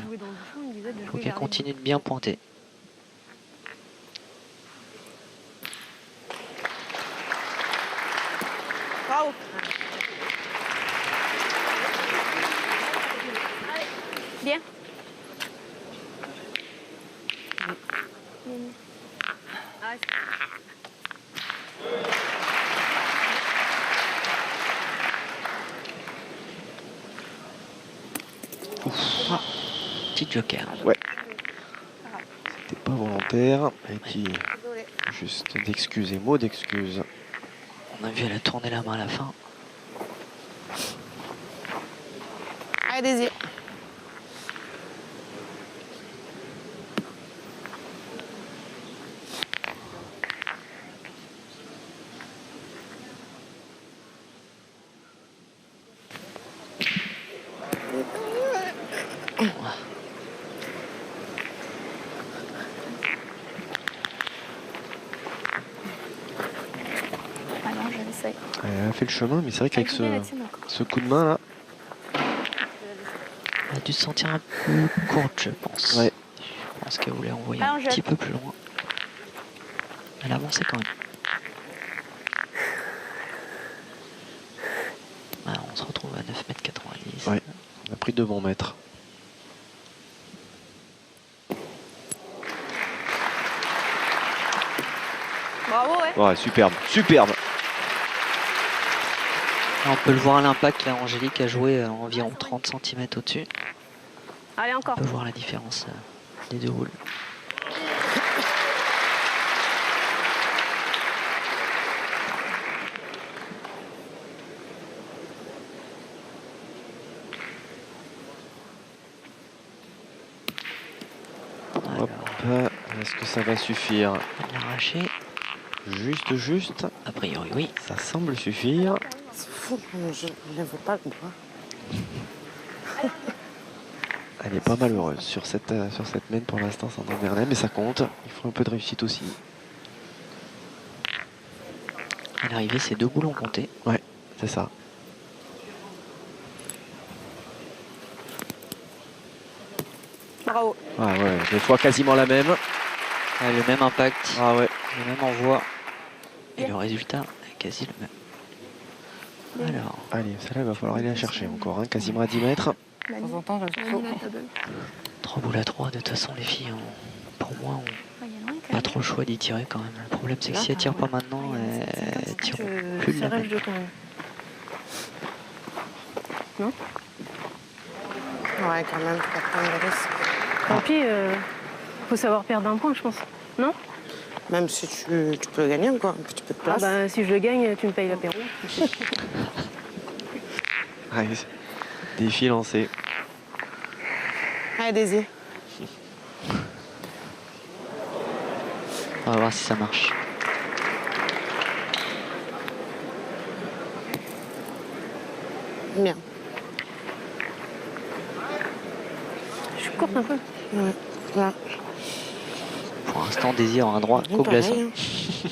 Il faut qu'elle continue de bien pointer. Bravo. Bien. Petit joker. C'était pas volontaire. Et puis Désolé. juste d'excuses et mots d'excuses. On a vu, elle a tourné la main à la fin. Allez-y. Allez, Angèle, essaye. Elle a fait le chemin, mais c'est vrai qu'avec Bien la tienne encore. ce coup de main là, Elle a dû se sentir un peu courte, je pense. Ouais. Je pense qu'elle voulait envoyer Ah, un Angèle. petit peu plus loin. Elle a avancé quand même. Alors, on se retrouve à 9,90 m. Ouais. on a pris 2 bons mètres. Bravo, ouais. Ouais, superbe, superbe. On peut le voir à l'impact, là, Angélique a joué environ 30 cm au-dessus. Allez, encore. On peut voir la différence des deux boules. Hop, est-ce que ça va suffire? Elle l'a arraché. Juste. A priori, oui. Ça semble suffire. C'est fou, je ne lève pas le bras. Elle est pas malheureuse sur cette main pour l'instant, Sandrine Vernet, mais ça compte. Il faut un peu de réussite aussi. À l'arrivée, ces deux boules ont compté. Ouais, c'est ça. Bravo. Ouais, des fois quasiment la même. Ouais, le même impact, Ah ouais. le même envoi. Et le résultat est quasi le même. Alors, Allez, celle-là, il va falloir aller la chercher encore, hein, quasiment à 10 mètres. De temps en temps, j'ai Manu, la table. 3 boules à 3, de toute façon, les filles, pour moi, ont Ah, il y a loin, quand pas même. trop le choix d'y tirer quand même. Le problème, c'est que si elles tirent pas maintenant, elles tireront plus de la Serrage même. de quand même. Ouais, quand même, tu vas prendre le risque. Tant pis, faut savoir perdre un point, je pense. Non? Même si tu peux gagner encore un petit peu de Ah place. bah, si je le gagne, tu me payes l'apéro. Allez, défi lancé. Allez-y. On va voir si ça marche. Bien. Je suis courte un peu. Ouais. Là. Pour l'instant, Désir a un droit Pareil, qu'au glaçon. hein.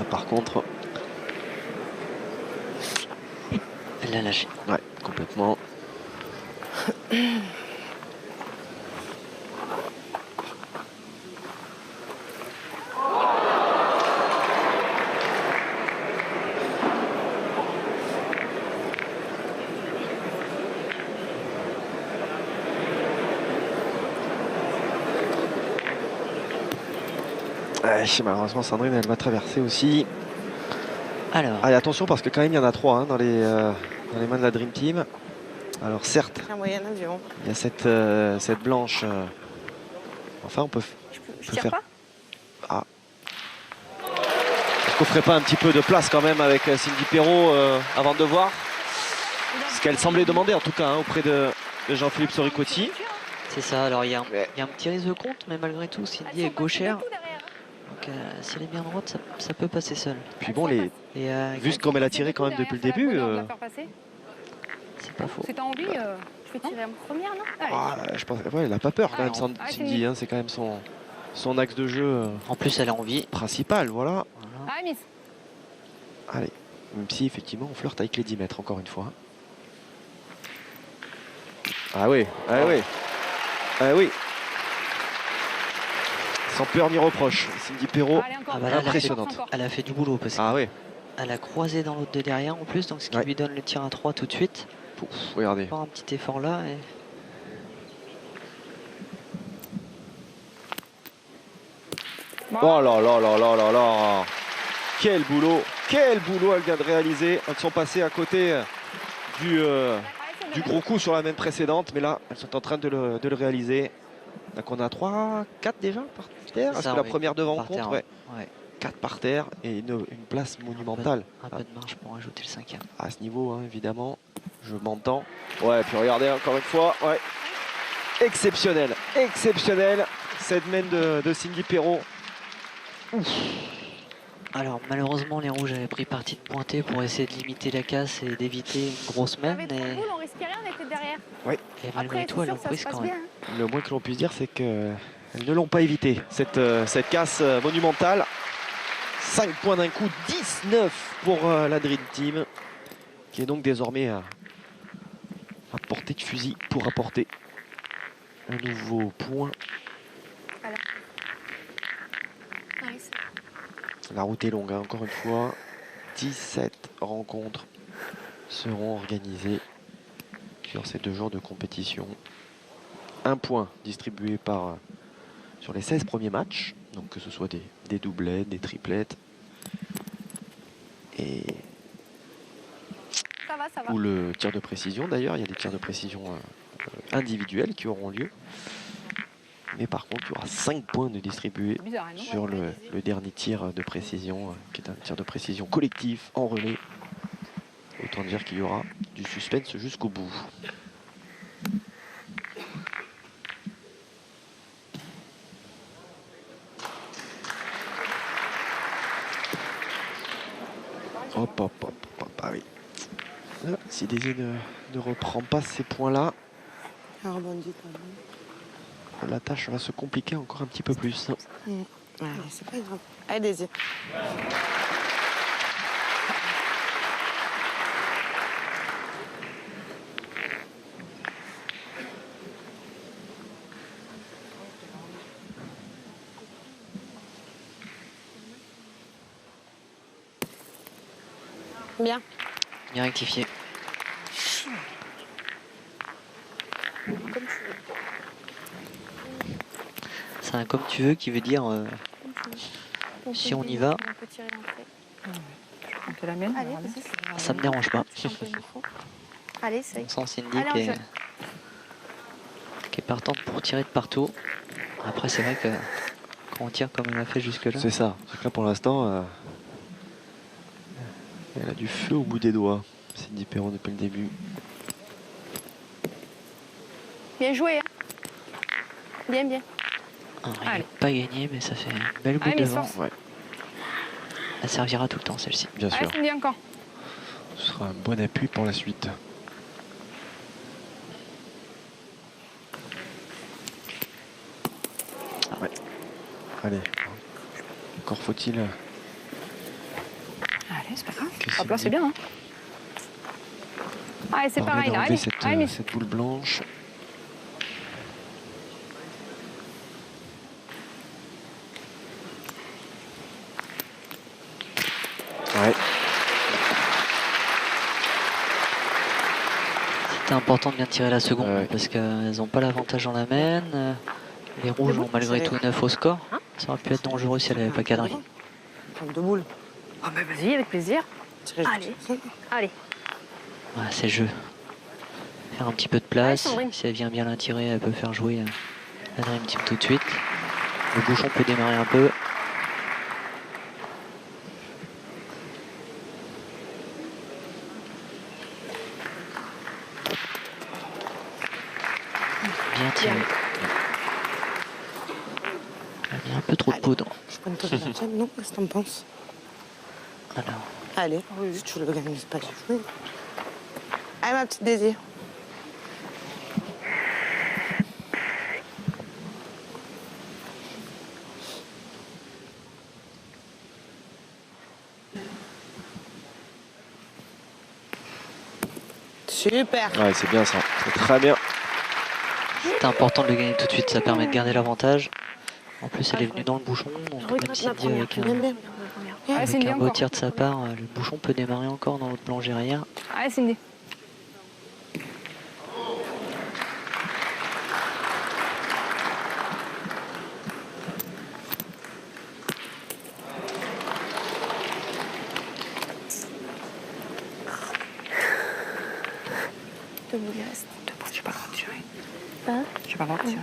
par contre, Elle l'a lâché. ouais, complètement. Ouais, malheureusement, Sandrine, elle va traverser aussi. Alors, Allez, attention parce que quand même, il y en a 3 hein, dans les mains de la Dream Team. Alors certes, Un moyen avion. il y a cette blanche. Enfin, on peut, Je peut tire faire. pas. Est-ce qu'on ferait pas un petit peu de place quand même avec Cindy Perrault avant de voir ce qu'elle semblait demander en tout cas hein, auprès de Jean-Philippe Soricotti. c'est ça. Alors, il y a Ouais. un petit risque de compte, mais malgré tout, Cindy est gauchère. Donc, si elle est bien droite, ça peut passer seul. Puis bon, les, Et vu comme elle a tiré quand même depuis le début, c'est pas faux. Si t'as envie, Je vais tirer en première, non? je pense, ouais, elle a pas peur quand même, Alors, Cindy. Hein, c'est quand même son axe de jeu En plus, elle a envie. principal, voilà. Voilà. Ah, Miss. Allez, même si effectivement on flirte avec les 10 mètres encore une fois. Ah oui, ah oui, ah oui. Sans peur ni reproche, Cindy Perrault. Allez, encore. Ah bah là, Impressionnante. Elle a fait du boulot parce Ah oui, qu'elle a croisé dans l'autre de derrière en plus, donc ce qui Ouais. lui donne le tir à 3 tout de suite. Pouf, regardez. Faire un petit effort là. Et... Oh là là là là là là. Quel boulot elle vient de réaliser. Elles sont passées à côté du gros coup sur la main précédente, mais là, elles sont en train de le réaliser. Donc on a 3, 4 déjà par terre. C'est Est-ce ça, que la oui. première devant Par compte terre, ouais. ouais. 4 par terre et une place monumentale. Un peu de marge pour ajouter le 5e. À ce niveau, hein, évidemment, je m'entends. Ouais, puis regardez encore une fois, ouais. Exceptionnel, exceptionnel. Cette main de Cindy Perrault. Alors malheureusement les rouges avaient pris parti de pointer pour essayer de limiter la casse et d'éviter une grosse On main. avait 3 Et, boules, on respirait, on était derrière. et malgré Après, tout elles l'ont ça se prise passe quand bien. même. Hein. Le moins que l'on puisse dire, c'est qu'elles ne l'ont pas évité, cette casse monumentale. 5 points d'un coup, 19 pour la Dream Team, qui est donc désormais à portée de fusil pour apporter un nouveau point. Nice. La route est longue, hein, encore une fois. 17 rencontres seront organisées sur ces 2 jours de compétition. Un point distribué sur les 16 premiers matchs, donc que ce soit des doublets, des triplettes, et Ça va. ou le tir de précision d'ailleurs. Il y a des tirs de précision individuels qui auront lieu. Mais par contre, il y aura 5 points de distribués Bizarre, non? sur le dernier tir de précision, qui est un tir de précision collectif en relais. Autant dire qu'il y aura du suspense jusqu'au bout. Hop, hop, hop, hop, ah oui. Là, si Daisy ne reprend pas ces points-là, Un rebondi quand même. la tâche va se compliquer encore un petit peu plus. Ouais, c'est pas grave. Allez, Daisy. Bien. Bien rectifié. C'est un comme tu veux qui veut dire si on y va, On peut tirer l'entrée. On te la mienne. Allez, voilà. vas-y. ça me dérange pas. C'est un peu il faut. Allez, c'est. On sent Cindy Allez, en jeu. qui est partante pour tirer de partout. Après c'est vrai que quand on tire comme elle a fait jusque là, C'est ça. C'est que là, pour l'instant, elle a du feu au bout des doigts. Cindy Perrault depuis le début. Bien joué. Hein. Bien, bien. il Allez. n'est pas gagné mais ça fait une belle bout Allez, devant. Miss Force. Ouais, Elle servira tout le temps celle-ci. bien sûr. Allez, Cindy, encore. Ce sera un bon appui pour la suite. Ouais. Allez. Encore faut-il Allez, c'est pas grave. Que Hop là, Cindy c'est bien. Hein. Allez, c'est permet pareil là. d'enlever Allez, allez, cette boule blanche. Ouais. C'était important de bien tirer la seconde Ouais. parce qu'elles n'ont pas l'avantage dans la main. Les rouges ont malgré tout 9 au score. Ça aurait pu être dangereux si elle n'avait pas cadré. Prendre 2 boules. Ah bah vas-y, avec plaisir. Tirer Allez. juste. Allez. Voilà, c'est le jeu. Faire un petit peu de Allez, place. Sandrine. Si elle vient bien la tirer, elle peut faire jouer la Dream Team tout de suite. Le bouchon peut démarrer un peu. Bien tiré. Elle a mis un peu trop de poudre. Je peux te la tienne, non? Qu'est-ce que t'en penses? Alors, Allez, si tu le gagnes, c'est pas du jouer. Allez, ma petite Daisy. Super. Ouais, c'est bien ça. C'est très bien. c'est important de le gagner tout de suite. Ça permet de garder l'avantage. En plus, elle est venue dans le bouchon. Donc, Je même regrette si ma elle dit première. avec Bien, bien. Allez, avec Cindy, un beau encore. tir de sa part, le bouchon peut démarrer encore dans l'autre plongérière. Allez, Cindy. Debout, il reste. Debout, j'ai pas le droit de tirer. Hein? J'ai pas le droit de tirer.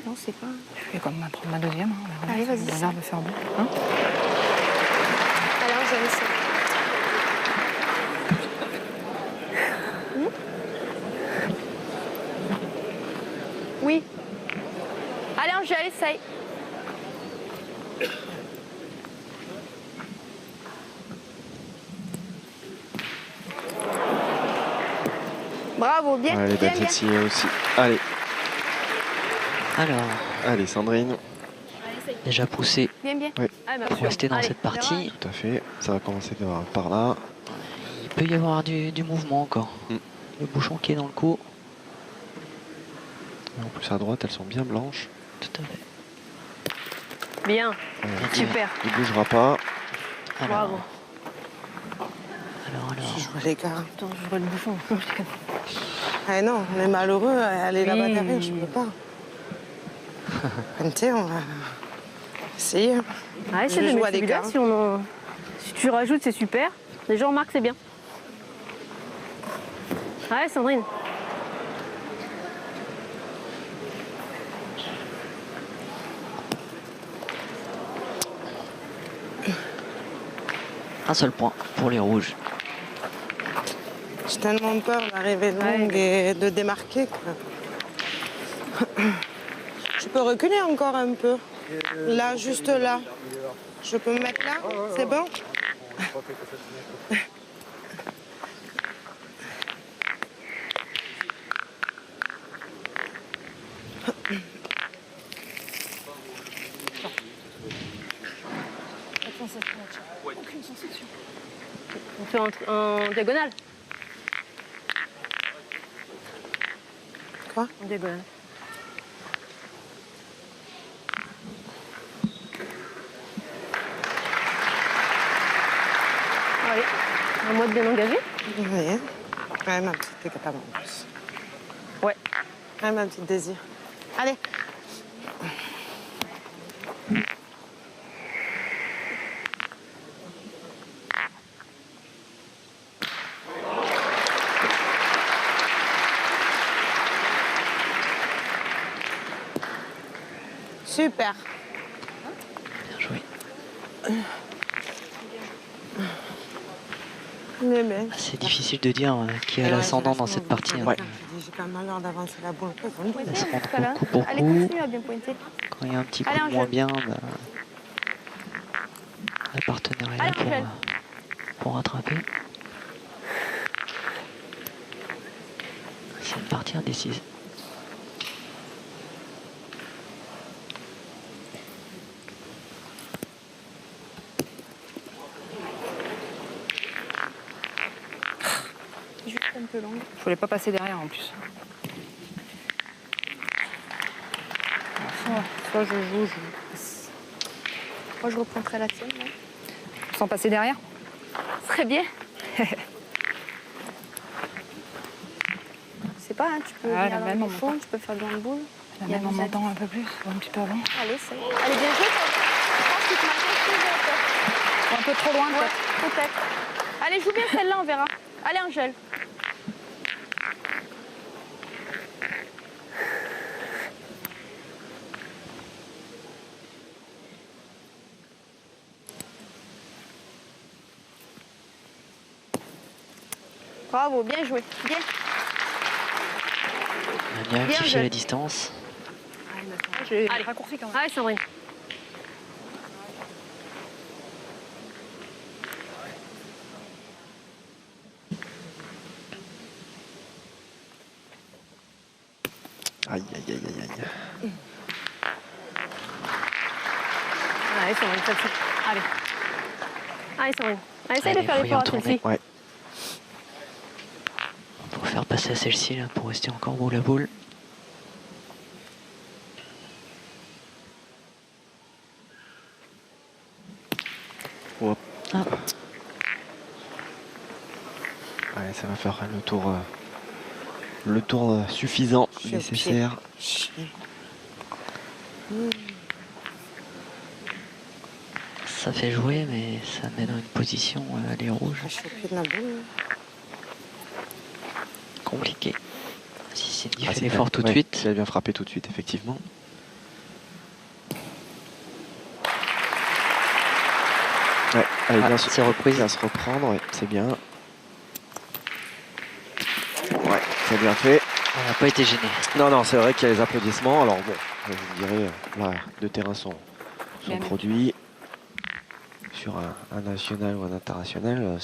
Non, c'est pas. Je vais comme prendre ma deuxième. Hein. On verra. Allez, vas-y, Ça a ça. l'air de faire bon. Hein. Alors, j'avais ça. Oui. Allez, Angèle, essaye. Bravo, bien, Allez, bien, belle bien. celle-ci aussi. Allez, Alors, allez, Sandrine. déjà poussé Bien, bien. Allez, ma pour rester dans Allez, cette partie. Tout à fait. Ça va commencer par là. Il peut y avoir du mouvement encore. Mm. Le bouchon qui est dans le coup. En plus, à droite, elles sont bien blanches. Tout à fait. Bien. Bien tiré. Super. Il bougera pas. Alors, Bravo. alors. Je joue à l'écart. Attends, je vois le bouchon. Je déconne. Ah non, on est malheureux, aller là-bas Oui. derrière, je peux pas. Tu sais, on va essayer. Allez, Je c'est joue le à l'écart. Si tu rajoutes, c'est super. Les gens remarquent, c'est bien. Allez, Sandrine. Un seul point pour les rouges. J'ai tellement peur d'arriver longue et de démarquer. Quoi. Je peux reculer encore un peu. Là, juste là. Je peux me mettre là? C'est bon? On fait en diagonale. Quoi? En diagonale. Allez, à moi de bien engager. Oui. Ouais, ma petite, t'es capable en plus. Ouais. Ouais, ma petite Désir. Allez. Super. Bien joué. Bébé. C'est difficile de dire qui a l'ascendant dans cette partie. Hein. J'ai quand même malheur d'avancer la boule. Elle se rend Voilà. compte coup pour Allez, coup. continue à bien pointer. Quand il y a un petit coup Allez, de Angèle. moins bien, bah, la partenaire est là Allez, Angèle. pour rattraper. C'est une partie indécise. peu longue. Je voulais pas passer derrière en plus. Alors, soit je joue, Moi, je reprendrai la tienne. Ouais. sans passer derrière. Ce serait bien. Je sais pas, hein, tu peux Ah, venir la dans même, le on fond, monte tu peux faire dans le boule. La Il y a même en des montant un peu plus, ou un petit peu avant. Allez, ça y est. Allez, bien joué, toi. Je pense qu'il te manque un petit peu, Un peu trop loin, toi. peut-être. Ouais, peut-être. Allez, joue bien celle-là, on verra. Allez, Angèle. Bravo, bien joué. Bien. On a bien rectifié joué. la distance. J'ai Allez. raccourci quand même. Allez, Sandrine. Aïe, aïe, aïe, aïe, aïe. Allez, Sandrine, celle-ci. Allez. Allez, Sandrine. Allez, essaye Allez, de faire faut y l'effort à retourner. celle-ci. Ouais. Pour faire passer à celle-ci, là, pour rester encore boule à boule. Hop. Ah. Ouais, ça va faire le tour suffisant, Je suis au nécessaire. Ça fait jouer, mais ça met dans une position, les rouges, Je suis au pied de la boule. compliquée. Si Cindy Ah, fait c'est l'effort bien. tout de Ouais, suite. elle a bien frappé tout de suite, effectivement. Ouais, elle est Ah, bien, c'est reprise. bien se reprendre, ouais, c'est bien. Ouais, c'est bien fait. On n'a pas été gêné. Non, non, c'est vrai qu'il y a les applaudissements. Alors bon, je vous dirais, là, deux terrains sont Bien, bien. produits. Sur un national ou un international,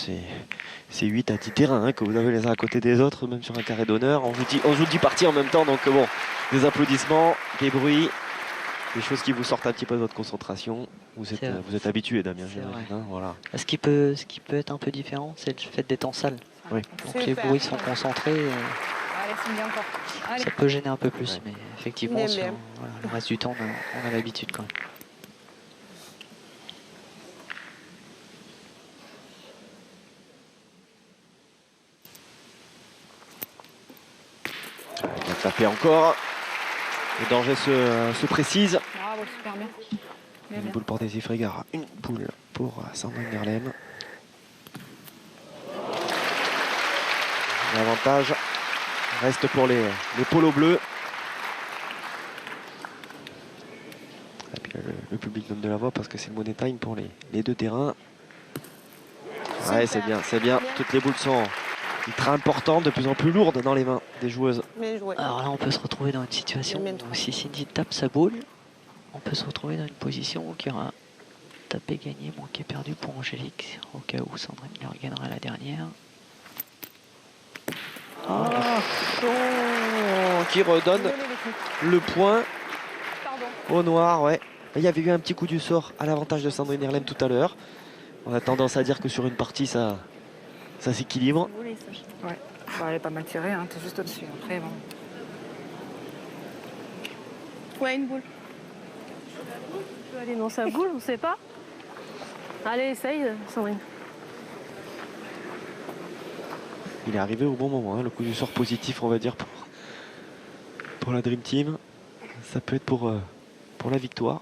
c'est 8 à 10 terrains hein, que vous avez les uns à côté des autres, même sur un carré d'honneur. On joue 10 parties en même temps, donc bon, des applaudissements, des bruits, des choses qui vous sortent un petit peu de votre concentration. Vous C'est vrai. êtes habitué, Damien, C'est j'imagine, vrai. hein, voilà. Ce qui peut être un peu différent, c'est le fait d'être en salle. Oui. Donc Super. les bruits sont concentrés. Allez, c'est bien encore. Allez. Ça peut gêner un peu plus, Ouais. mais effectivement, Bien, sur, bien. voilà, le reste du temps, on a l'habitude quand même. Il va taper encore. Le danger se précise. Bravo, super bien. Bien, Une bien. boule pour Daisy Frégard, une boule pour Sandrine Nerlem. L'avantage reste pour les polos bleus. Et puis le public donne de la voix parce que c'est le money time pour les deux terrains. Ouais, c'est bien, c'est bien. Toutes les boules sont ultra importantes, de plus en plus lourdes dans les mains des joueuses. Bien joué. Alors là, on peut se retrouver dans une situation Bien, où si Cindy tape sa boule, on peut se retrouver dans une position où il y aura un tapé gagné, manqué perdu pour Angélique, au cas où Sandrine gagnerait la dernière. Qui redonne le point Pardon. au noir, ouais. Il y avait eu un petit coup du sort à l'avantage de Sandrine Nerlem tout à l'heure. On a tendance à dire que sur une partie, ça s'équilibre. Volé, ça. Ouais. Bah, elle est pas mal tirée, hein. T'es juste au-dessus. Après, bon. Ouais, une boule. Tu peux aller dans sa boule, on sait pas. Allez, essaye, Sandrine. Il est arrivé au bon moment, hein, le coup du sort positif, on va dire, pour la Dream Team. Ça peut être pour la victoire.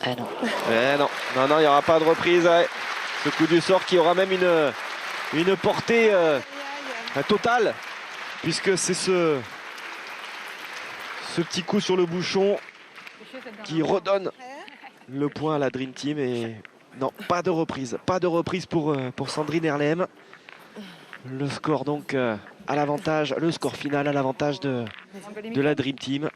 Eh non, Eh non, il n'y aura pas de reprise. Ouais. Ce coup du sort qui aura même une portée totale, puisque c'est ce petit coup sur le bouchon qui redonne le point à la Dream Team. Et non, pas de reprise. Pas de reprise pour Sandrine Nerlem. Le score donc à l'avantage, le score final à l'avantage de la Dream Team.